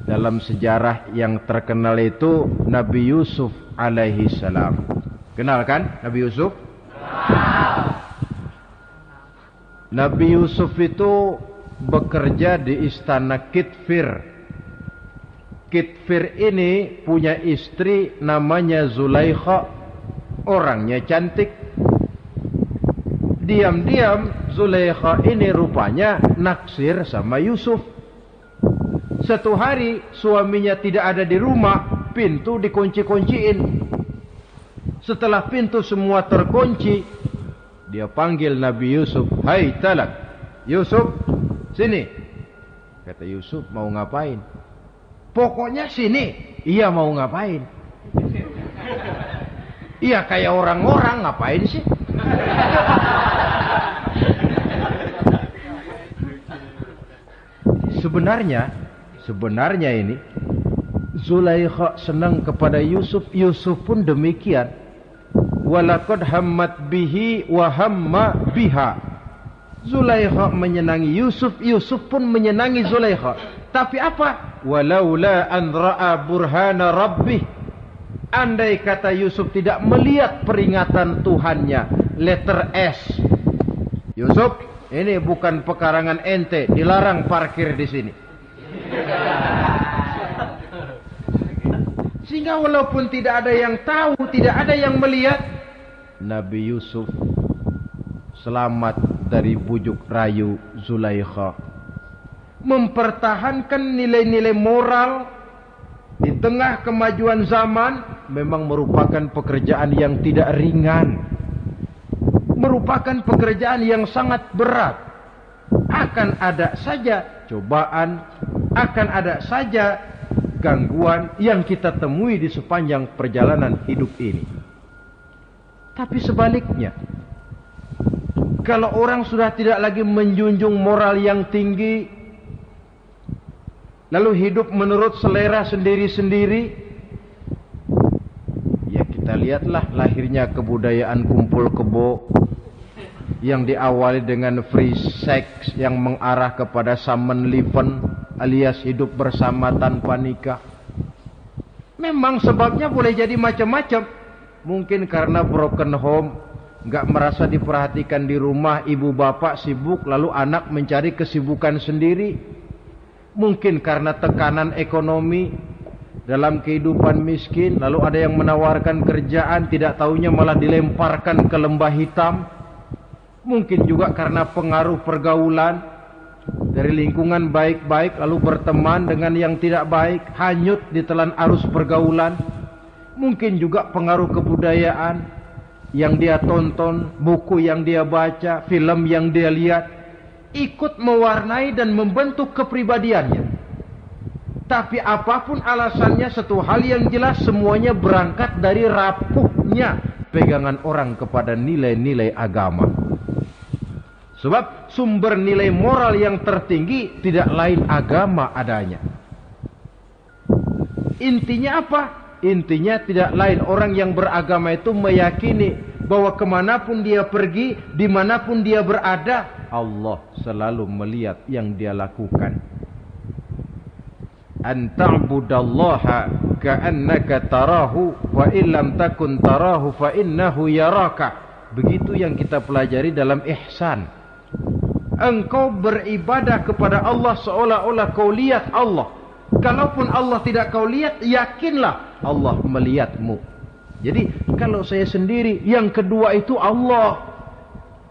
dalam sejarah yang terkenal itu Nabi Yusuf alaihi salam. Kenal kan Nabi Yusuf? Nabi Yusuf itu bekerja di istana Kitfir. Kitfir ini punya istri namanya Zulaikha. Orangnya cantik. Diam-diam Zulaikha ini rupanya naksir sama Yusuf. Satu hari suaminya tidak ada di rumah, pintu dikunci-kunciin. Setelah pintu semua terkunci, dia panggil Nabi Yusuf, "Hai Talak, Yusuf, sini." Kata Yusuf, "Mau ngapain?" "Pokoknya sini." "Iya, mau ngapain?" "Iya, kayak orang-orang, ngapain sih?" Sebenarnya ini Zulaikha senang kepada Yusuf, Yusuf pun demikian. Walaqad hammat bihi wa hamma biha. Zulaikha menyenangi Yusuf, Yusuf pun menyenangi Zulaikha. Tapi apa? Walaula an ra'a burhana rabbih. Andai kata Yusuf tidak melihat peringatan Tuhannya, letter S. Yusuf, ini bukan pekarangan ente, dilarang parkir di sini. Sehingga walaupun tidak ada yang tahu, tidak ada yang melihat, Nabi Yusuf selamat dari bujuk rayu Zulaikha. Mempertahankan nilai-nilai moral di tengah kemajuan zaman memang merupakan pekerjaan yang tidak ringan. Merupakan pekerjaan yang sangat berat. Akan ada saja cobaan, akan ada saja gangguan yang kita temui di sepanjang perjalanan hidup ini. Tapi sebaliknya, kalau orang sudah tidak lagi menjunjung moral yang tinggi, lalu hidup menurut selera sendiri-sendiri, ya kita lihatlah lahirnya kebudayaan kumpul kebo yang diawali dengan free sex yang mengarah kepada summon leven alias hidup bersama tanpa nikah. Memang sebabnya boleh jadi macam-macam. Mungkin karena broken home, nggak merasa diperhatikan di rumah, ibu bapak sibuk, lalu anak mencari kesibukan sendiri. Mungkin karena tekanan ekonomi dalam kehidupan miskin, lalu ada yang menawarkan kerjaan, tidak taunya malah dilemparkan ke lembah hitam. Mungkin juga karena pengaruh pergaulan dari lingkungan baik-baik, lalu berteman dengan yang tidak baik, hanyut di telan arus pergaulan. Mungkin juga pengaruh kebudayaan yang dia tonton, buku yang dia baca, film yang dia lihat, ikut mewarnai dan membentuk kepribadiannya. Tapi apapun alasannya, satu hal yang jelas, semuanya berangkat dari rapuhnya pegangan orang kepada nilai-nilai agama. Sebab sumber nilai moral yang tertinggi tidak lain agama adanya. Intinya apa? Intinya tidak lain, orang yang beragama itu meyakini bahwa kemanapun dia pergi, dimanapun dia berada, Allah selalu melihat yang dia lakukan. An ta'budallaha ka'annaka tarahu wa illam takun tarahu fa innahu yaraka. Begitu yang kita pelajari dalam ihsan. Engkau beribadah kepada Allah seolah-olah kau lihat Allah. Kalaupun Allah tidak kau lihat, yakinlah Allah melihatmu. Jadi kalau saya sendiri, yang kedua itu Allah.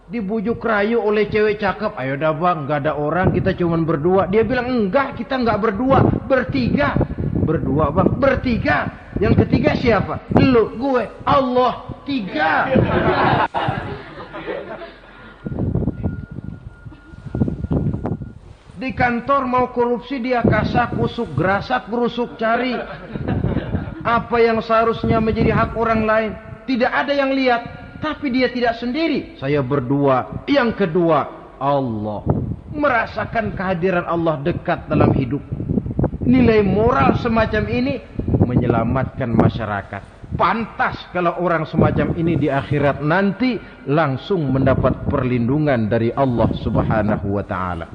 Dibujuk rayu oleh cewek cakep, ayo dah bang, gak ada orang, kita cuma berdua. Dia bilang enggak, kita enggak berdua, bertiga. Berdua bang, bertiga. Yang ketiga siapa? Lu, gue, Allah, tiga. Di kantor mau korupsi, dia kasak kusuk, gerasak gerusuk, cari apa yang seharusnya menjadi hak orang lain. Tidak ada yang lihat, tapi dia tidak sendiri. Saya berdua. Yang kedua, Allah. Merasakan kehadiran Allah dekat dalam hidup. Nilai moral semacam ini menyelamatkan masyarakat. Pantas kalau orang semacam ini di akhirat nanti langsung mendapat perlindungan dari Allah Subhanahu wa ta'ala.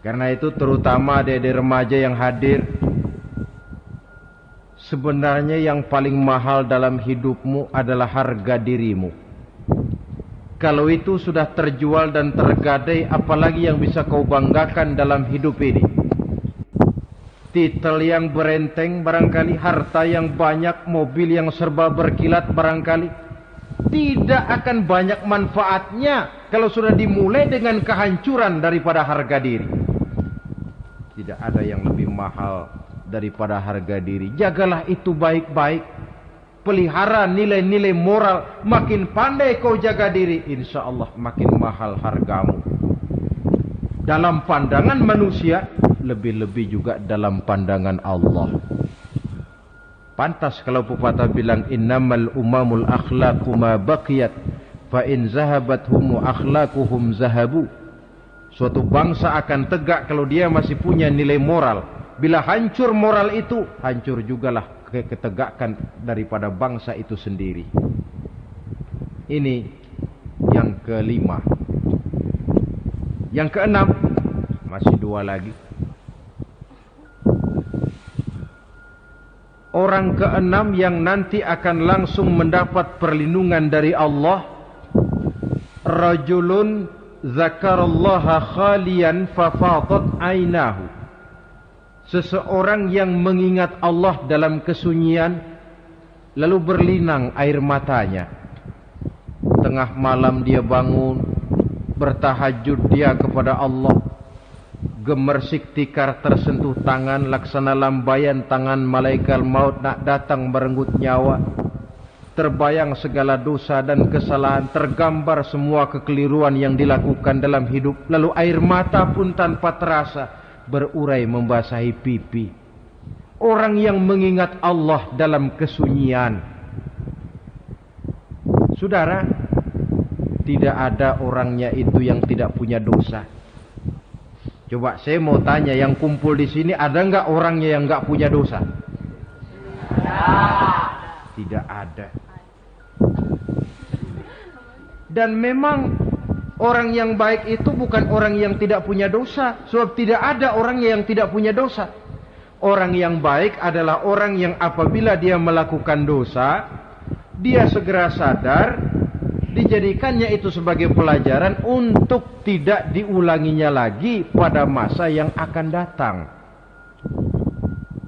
Karena itu terutama adik-adik remaja yang hadir, sebenarnya yang paling mahal dalam hidupmu adalah harga dirimu. Kalau itu sudah terjual dan tergadai, apalagi yang bisa kau banggakan dalam hidup ini? Titel yang berenteng barangkali, harta yang banyak, mobil yang serba berkilat barangkali. Tidak akan banyak manfaatnya kalau sudah dimulai dengan kehancuran daripada harga diri. Tidak ada yang lebih mahal daripada harga diri. Jagalah itu baik-baik. Pelihara nilai-nilai moral. Makin pandai kau jaga diri, insya Allah makin mahal hargamu. Dalam pandangan manusia, lebih-lebih juga dalam pandangan Allah. Pantas kalau pepatah bilang, innamal umamul akhlaqu ma baqiyat, fa in zahabat humu akhlaquhum zahabu. Suatu bangsa akan tegak kalau dia masih punya nilai moral. Bila hancur moral itu, hancur jugalah ketegakan daripada bangsa itu sendiri. Ini yang kelima. Yang keenam, masih dua lagi. Orang keenam yang nanti akan langsung mendapat perlindungan dari Allah, rajulun zakarallaha khalian fafadat ainahu. Seseorang yang mengingat Allah dalam kesunyian, lalu berlinang air matanya. Tengah malam dia bangun, bertahajud dia kepada Allah. Gemersik tikar tersentuh tangan, laksana lambaian tangan malaikat maut nak datang merenggut nyawa. Terbayang segala dosa dan kesalahan, tergambar semua kekeliruan yang dilakukan dalam hidup. Lalu air mata pun tanpa terasa berurai membasahi pipi. Orang yang mengingat Allah dalam kesunyian. Saudara, tidak ada orangnya itu yang tidak punya dosa. Coba saya mau tanya, yang kumpul di sini ada enggak orangnya yang enggak punya dosa? Tidak ada. Dan memang orang yang baik itu bukan orang yang tidak punya dosa. Sebab tidak ada orang yang tidak punya dosa. Orang yang baik adalah orang yang apabila dia melakukan dosa, dia segera sadar, dijadikannya itu sebagai pelajaran untuk tidak diulanginya lagi pada masa yang akan datang.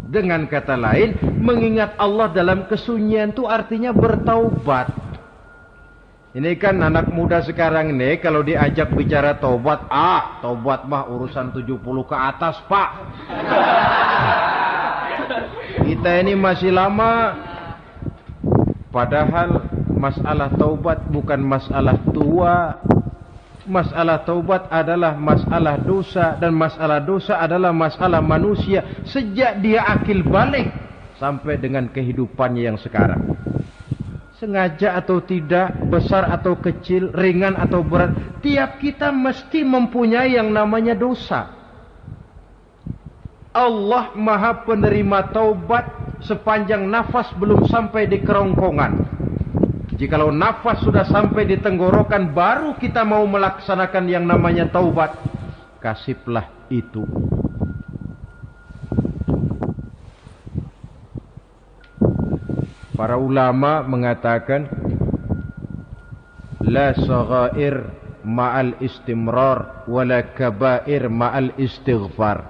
Dengan kata lain, mengingat Allah dalam kesunyian itu artinya bertaubat. Ini kan anak muda sekarang ini kalau diajak bicara taubat, taubat mah urusan 70 ke atas, Pak. Kita ini masih lama. Padahal masalah taubat bukan masalah tua. Masalah taubat adalah masalah dosa, dan masalah dosa adalah masalah manusia sejak dia akil balik sampai dengan kehidupannya yang sekarang. Sengaja atau tidak, besar atau kecil, ringan atau berat, tiap kita mesti mempunyai yang namanya dosa. Allah Maha penerima taubat sepanjang nafas belum sampai di kerongkongan. Jikalau nafas sudah sampai di tenggorokan, baru kita mau melaksanakan yang namanya taubat. Kasihlah itu. Para ulama mengatakan, la saghair ma'al istimrar wala kabair ma'al istighfar.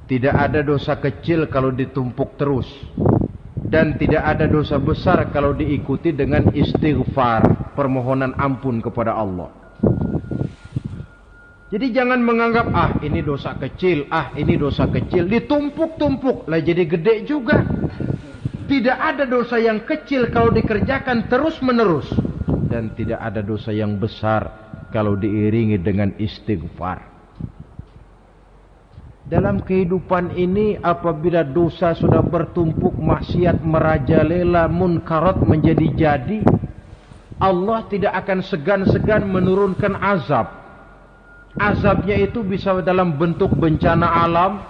Tidak ada dosa kecil kalau ditumpuk terus, dan tidak ada dosa besar kalau diikuti dengan istighfar, permohonan ampun kepada Allah. Jadi jangan menganggap ini dosa kecil, ini dosa kecil, ditumpuk-tumpuk lah jadi gede juga. Tidak ada dosa yang kecil kalau dikerjakan terus-menerus, dan tidak ada dosa yang besar kalau diiringi dengan istighfar. Dalam kehidupan ini, apabila dosa sudah bertumpuk, maksiat merajalela, munkarat menjadi jadi, Allah tidak akan segan-segan menurunkan azab. Azabnya itu bisa dalam bentuk bencana alam,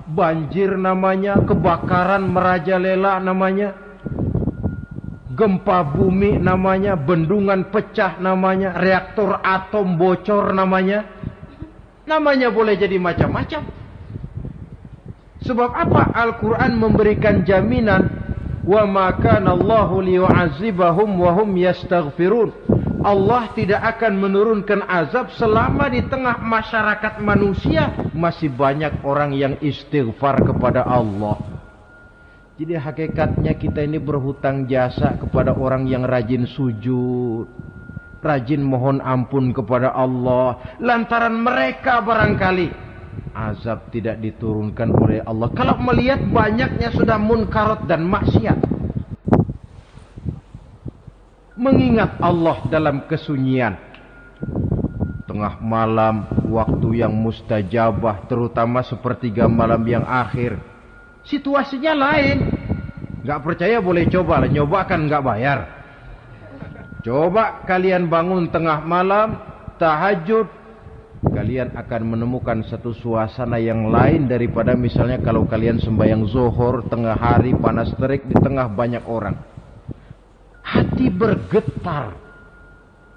banjir namanya, kebakaran merajalela namanya, gempa bumi namanya, bendungan pecah namanya, reaktor atom bocor namanya. Namanya boleh jadi macam-macam. Sebab apa? Al-Quran memberikan jaminan, wa ma kana Allahu liyu'adzibahum wa hum yastaghfirun. Allah tidak akan menurunkan azab selama di tengah masyarakat manusia masih banyak orang yang istighfar kepada Allah. Jadi hakikatnya kita ini berhutang jasa kepada orang yang rajin sujud, rajin mohon ampun kepada Allah. Lantaran mereka barangkali azab tidak diturunkan oleh Allah. Kalau melihat banyaknya sudah munkarat dan maksiat, mengingat Allah dalam kesunyian, tengah malam, waktu yang mustajabah, terutama sepertiga malam yang akhir, situasinya lain. Gak percaya boleh coba lah, nyoba kan gak bayar. Coba kalian bangun tengah malam, tahajud, kalian akan menemukan satu suasana yang lain daripada misalnya kalau kalian sembahyang zuhur tengah hari panas terik di tengah banyak orang. Hati bergetar.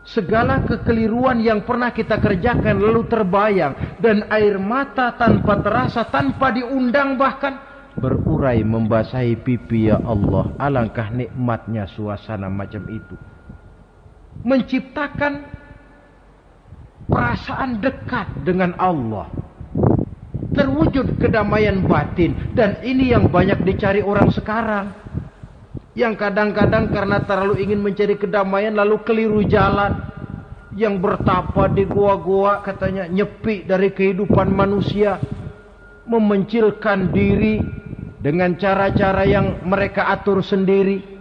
Segala kekeliruan yang pernah kita kerjakan lalu terbayang, dan air mata tanpa terasa, tanpa diundang bahkan berurai membasahi pipi. Ya Allah, alangkah nikmatnya suasana macam itu. Menciptakan perasaan dekat dengan Allah, terwujud kedamaian batin. Dan ini yang banyak dicari orang sekarang, yang kadang-kadang karena terlalu ingin mencari kedamaian lalu keliru jalan. Yang bertapa di gua-gua katanya nyepi dari kehidupan manusia, memencilkan diri dengan cara-cara yang mereka atur sendiri.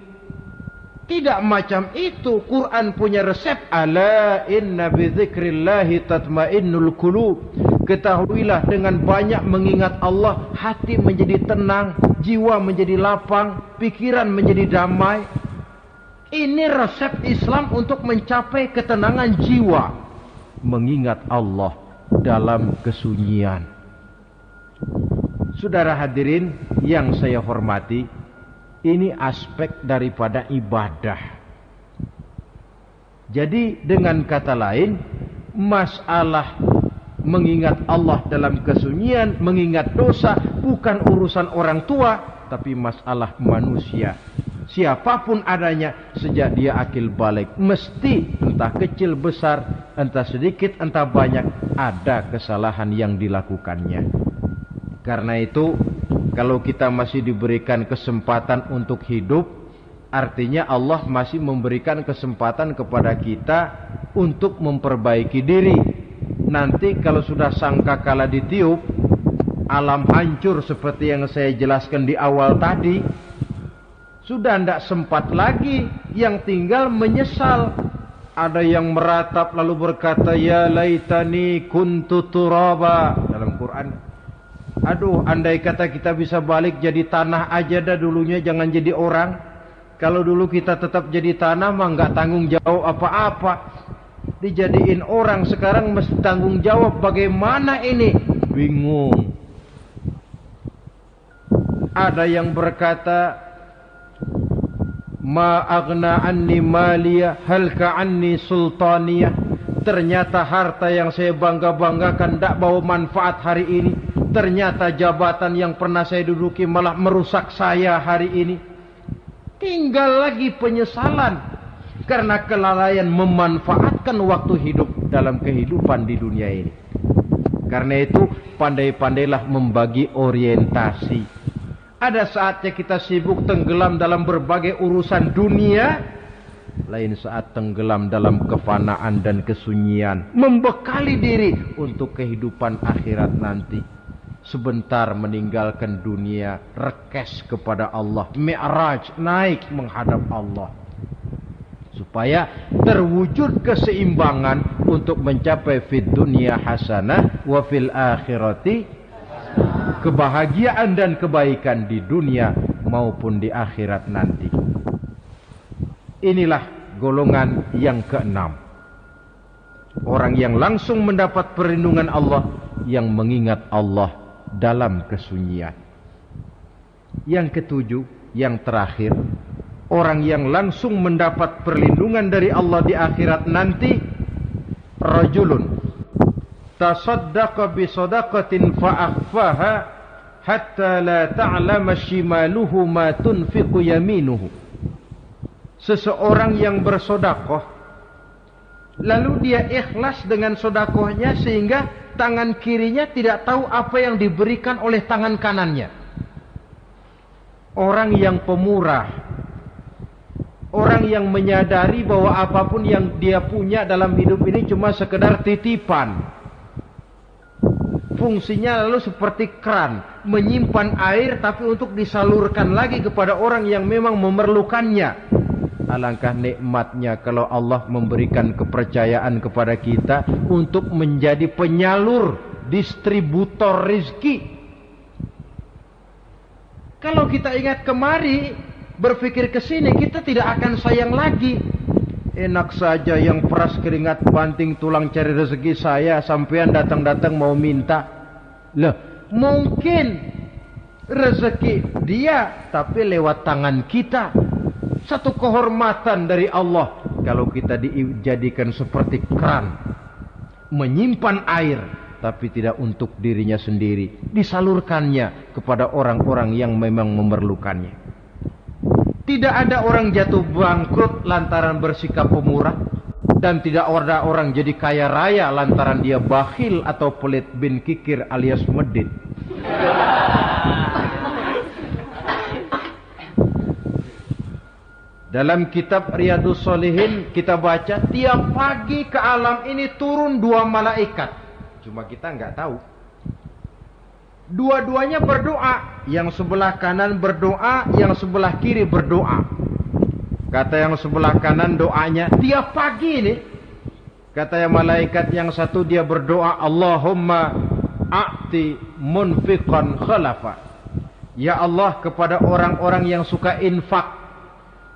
Tidak macam itu. Quran punya resep. Ala inna bidzikrillahi tatmainnul qulub. Ketahuilah, dengan banyak mengingat Allah, hati menjadi tenang, jiwa menjadi lapang, pikiran menjadi damai. Ini resep Islam untuk mencapai ketenangan jiwa. Mengingat Allah dalam kesunyian. Saudara hadirin yang saya hormati, ini aspek daripada ibadah. Jadi dengan kata lain, masalah mengingat Allah dalam kesunyian, mengingat dosa, bukan urusan orang tua, tapi masalah manusia. Siapapun adanya, sejak dia akil balik, mesti entah kecil besar, entah sedikit entah banyak, ada kesalahan yang dilakukannya. Karena itu, kalau kita masih diberikan kesempatan untuk hidup, artinya Allah masih memberikan kesempatan kepada kita untuk memperbaiki diri. Nanti kalau sudah sangkakala ditiup, alam hancur seperti yang saya jelaskan di awal tadi, sudah tidak sempat lagi, yang tinggal menyesal. Ada yang meratap lalu berkata, ya laitani kuntu turaba. Dalam Quran, aduh, andai kata kita bisa balik jadi tanah aja dah dulunya, jangan jadi orang. Kalau dulu kita tetap jadi tanah mah nggak tanggung jawab apa-apa. Dijadiin orang sekarang mesti tanggung jawab. Bagaimana ini? Bingung. Ada yang berkata, ma aghna anni maliyah halka anni sultaniyah. Ternyata harta yang saya bangga-banggakan tidak bawa manfaat hari ini. Ternyata jabatan yang pernah saya duduki malah merusak saya hari ini. Tinggal lagi penyesalan karena kelalaian memanfaatkan waktu hidup dalam kehidupan di dunia ini. Karena itu, pandai-pandailah membagi orientasi. Ada saatnya kita sibuk tenggelam dalam berbagai urusan dunia, lain saat tenggelam dalam kefanaan dan kesunyian, membekali diri untuk kehidupan akhirat nanti. Sebentar meninggalkan dunia, rekes kepada Allah, mi'raj, naik menghadap Allah, supaya terwujud keseimbangan untuk mencapai fid dunya hasanah wa fil akhirati, kebahagiaan dan kebaikan di dunia maupun di akhirat nanti. Inilah golongan yang keenam, orang yang langsung mendapat perlindungan Allah, yang mengingat Allah dalam kesunyian. Yang ketujuh, yang terakhir, orang yang langsung mendapat perlindungan dari Allah di akhirat nanti, rajulun tasaddaqa bi sadaqatin fa akhfaha hatta la ta'lama shimaluhu ma tunfiqu yaminuhu. Seseorang yang bersedekah lalu dia ikhlas dengan sedekahnya sehingga tangan kirinya tidak tahu apa yang diberikan oleh tangan kanannya. Orang yang pemurah, orang yang menyadari bahwa apapun yang dia punya dalam hidup ini cuma sekedar titipan. Fungsinya lalu seperti keran, menyimpan air tapi untuk disalurkan lagi kepada orang yang memang memerlukannya. Alangkah nikmatnya kalau Allah memberikan kepercayaan kepada kita untuk menjadi penyalur, distributor rezeki. Kalau kita ingat kemari, berpikir ke sini, kita tidak akan sayang lagi. Enak saja yang peras keringat banting tulang cari rezeki saya, sampean datang-datang mau minta. Loh, mungkin rezeki dia tapi lewat tangan kita. Satu kehormatan dari Allah kalau kita dijadikan seperti keran, menyimpan air tapi tidak untuk dirinya sendiri, disalurkannya kepada orang-orang yang memang memerlukannya. Tidak ada orang jatuh bangkrut lantaran bersikap pemurah, dan tidak ada orang jadi kaya raya lantaran dia bakhil atau pelit bin kikir alias medit. Dalam kitab Riyadhus Shalihin kita baca tiap pagi ke alam ini turun 2 malaikat. Cuma kita nggak tahu. Dua-duanya berdoa. Yang sebelah kanan berdoa, yang sebelah kiri berdoa. Kata yang sebelah kanan doanya tiap pagi ini. Kata yang malaikat yang satu dia berdoa, Allahumma a'ti munfiqan khalafa. Ya Allah, kepada orang-orang yang suka infak,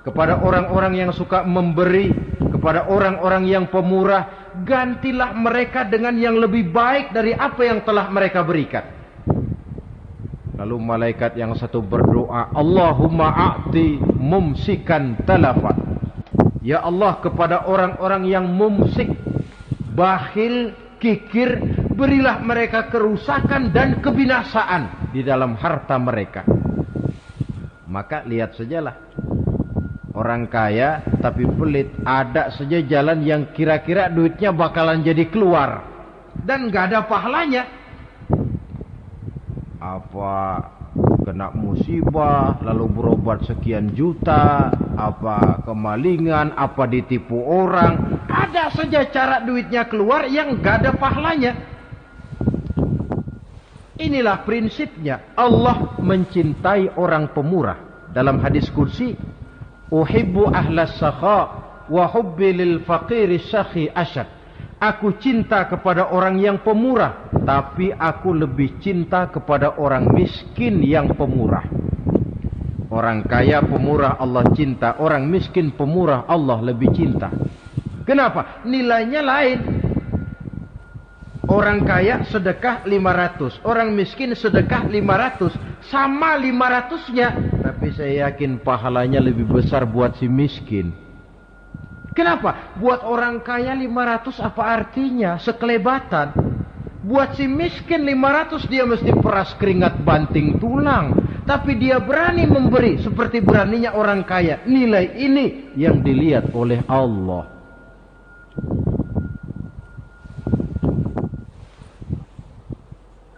kepada orang-orang yang suka memberi, kepada orang-orang yang pemurah, gantilah mereka dengan yang lebih baik dari apa yang telah mereka berikan. Lalu malaikat yang satu berdoa, Allahumma a'ti mumsikan talafa. Ya Allah, kepada orang-orang yang mumsik, bakhil, kikir, berilah mereka kerusakan dan kebinasaan di dalam harta mereka. Maka lihat sajalah, orang kaya tapi pelit, ada saja jalan yang kira-kira duitnya bakalan jadi keluar dan gak ada pahalanya. Apa kena musibah lalu berobat sekian juta, apa kemalingan, apa ditipu orang, ada saja cara duitnya keluar yang gak ada pahalanya. Inilah prinsipnya. Allah mencintai orang pemurah. Dalam hadis kursi, uhibbu ahlas sakha wa hubbi lil faqiri syakhi asyad. Aku cinta kepada orang yang pemurah, tapi aku lebih cinta kepada orang miskin yang pemurah. Orang kaya pemurah Allah cinta, orang miskin pemurah Allah lebih cinta. Kenapa? Nilainya lain. Orang kaya sedekah 500, orang miskin sedekah 500, sama 500-nya, tapi saya yakin pahalanya lebih besar buat si miskin. Kenapa? Buat orang kaya 500 apa artinya? Sekelebatan. Buat si miskin 500 dia mesti peras keringat banting tulang, tapi dia berani memberi seperti beraninya orang kaya. Nilai ini yang dilihat oleh Allah.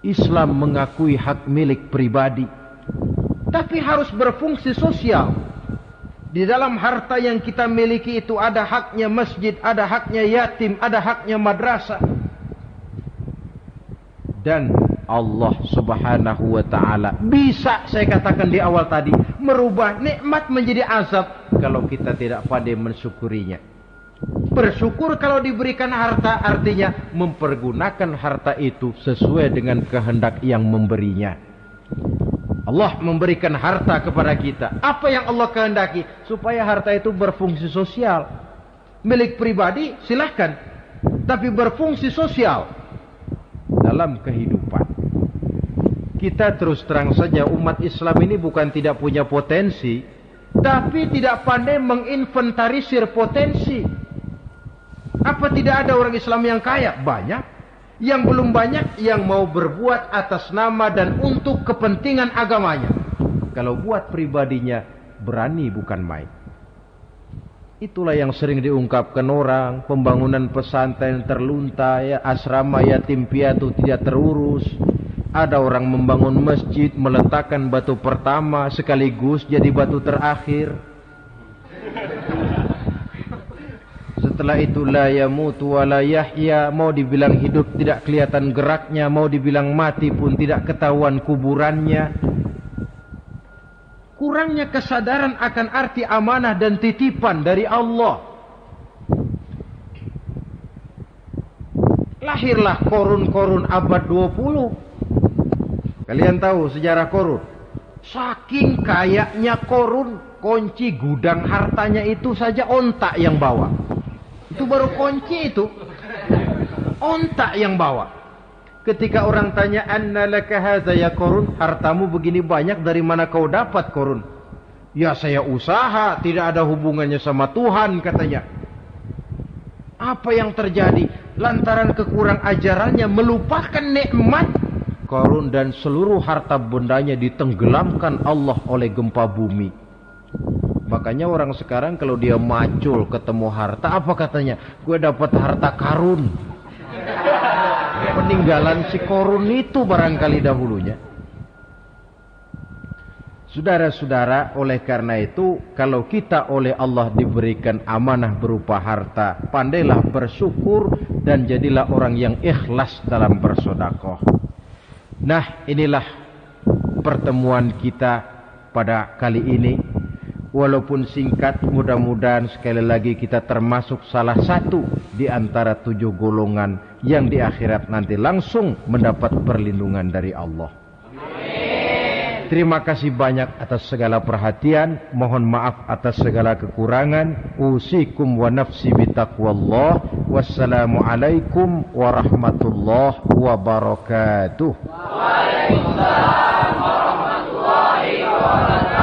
Islam mengakui hak milik pribadi, tapi harus berfungsi sosial. Di dalam harta yang kita miliki itu ada haknya masjid, ada haknya yatim, ada haknya madrasah. Dan Allah subhanahu wa ta'ala bisa, saya katakan di awal tadi, merubah nikmat menjadi azab kalau kita tidak pandai mensyukurinya. Bersyukur kalau diberikan harta artinya mempergunakan harta itu sesuai dengan kehendak yang memberinya. Allah memberikan harta kepada kita. Apa yang Allah kehendaki? Supaya harta itu berfungsi sosial. Milik pribadi silahkan, tapi berfungsi sosial dalam kehidupan. Kita terus terang saja, umat Islam ini bukan tidak punya potensi, tapi tidak pandai menginventarisir potensi. Apa tidak ada orang Islam yang kaya? Banyak. Yang belum banyak yang mau berbuat atas nama dan untuk kepentingan agamanya. Kalau buat pribadinya, berani bukan main. Itulah yang sering diungkapkan orang, pembangunan pesantren terlunta, ya, asrama yatim piatu tidak terurus. Ada orang membangun masjid, meletakkan batu pertama sekaligus jadi batu terakhir. Setelah itu la yamutu wa la yahya, mau dibilang hidup tidak kelihatan geraknya, mau dibilang mati pun tidak ketahuan kuburannya. Kurangnya kesadaran akan arti amanah dan titipan dari Allah. Lahirlah korun-korun abad 20. Kalian tahu sejarah korun? Saking kayaknya korun, kunci gudang hartanya itu saja onta yang bawa. Itu baru kunci itu. Onta yang bawa. Ketika orang tanya, anna laka hadza ya korun, hartamu begini banyak dari mana kau dapat korun? Ya saya usaha, tidak ada hubungannya sama Tuhan katanya. Apa yang terjadi? Lantaran kekurang ajarannya melupakan nikmat, korun dan seluruh harta bendanya ditenggelamkan Allah oleh gempa bumi. Makanya orang sekarang kalau dia macul ketemu harta, apa katanya? Gue dapat harta karun. Peninggalan si korun itu barangkali dahulunya. Saudara-saudara, oleh karena itu, kalau kita oleh Allah diberikan amanah berupa harta, pandailah bersyukur dan jadilah orang yang ikhlas dalam bersedekah. Nah, inilah pertemuan kita pada kali ini. Walaupun singkat, mudah-mudahan sekali lagi kita termasuk salah satu di antara 7 golongan yang di akhirat nanti langsung mendapat perlindungan dari Allah. Amin. Terima kasih banyak atas segala perhatian. Mohon maaf atas segala kekurangan. Usikum wa nafsi bitaqwallah. Wassalamualaikum warahmatullahi wabarakatuh. Waalaikumsalam warahmatullahi wabarakatuh.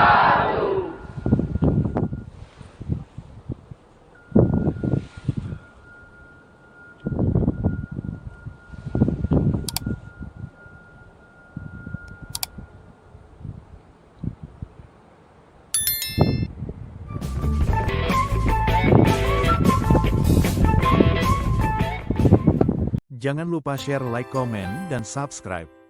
Jangan lupa share, like, komen, dan subscribe.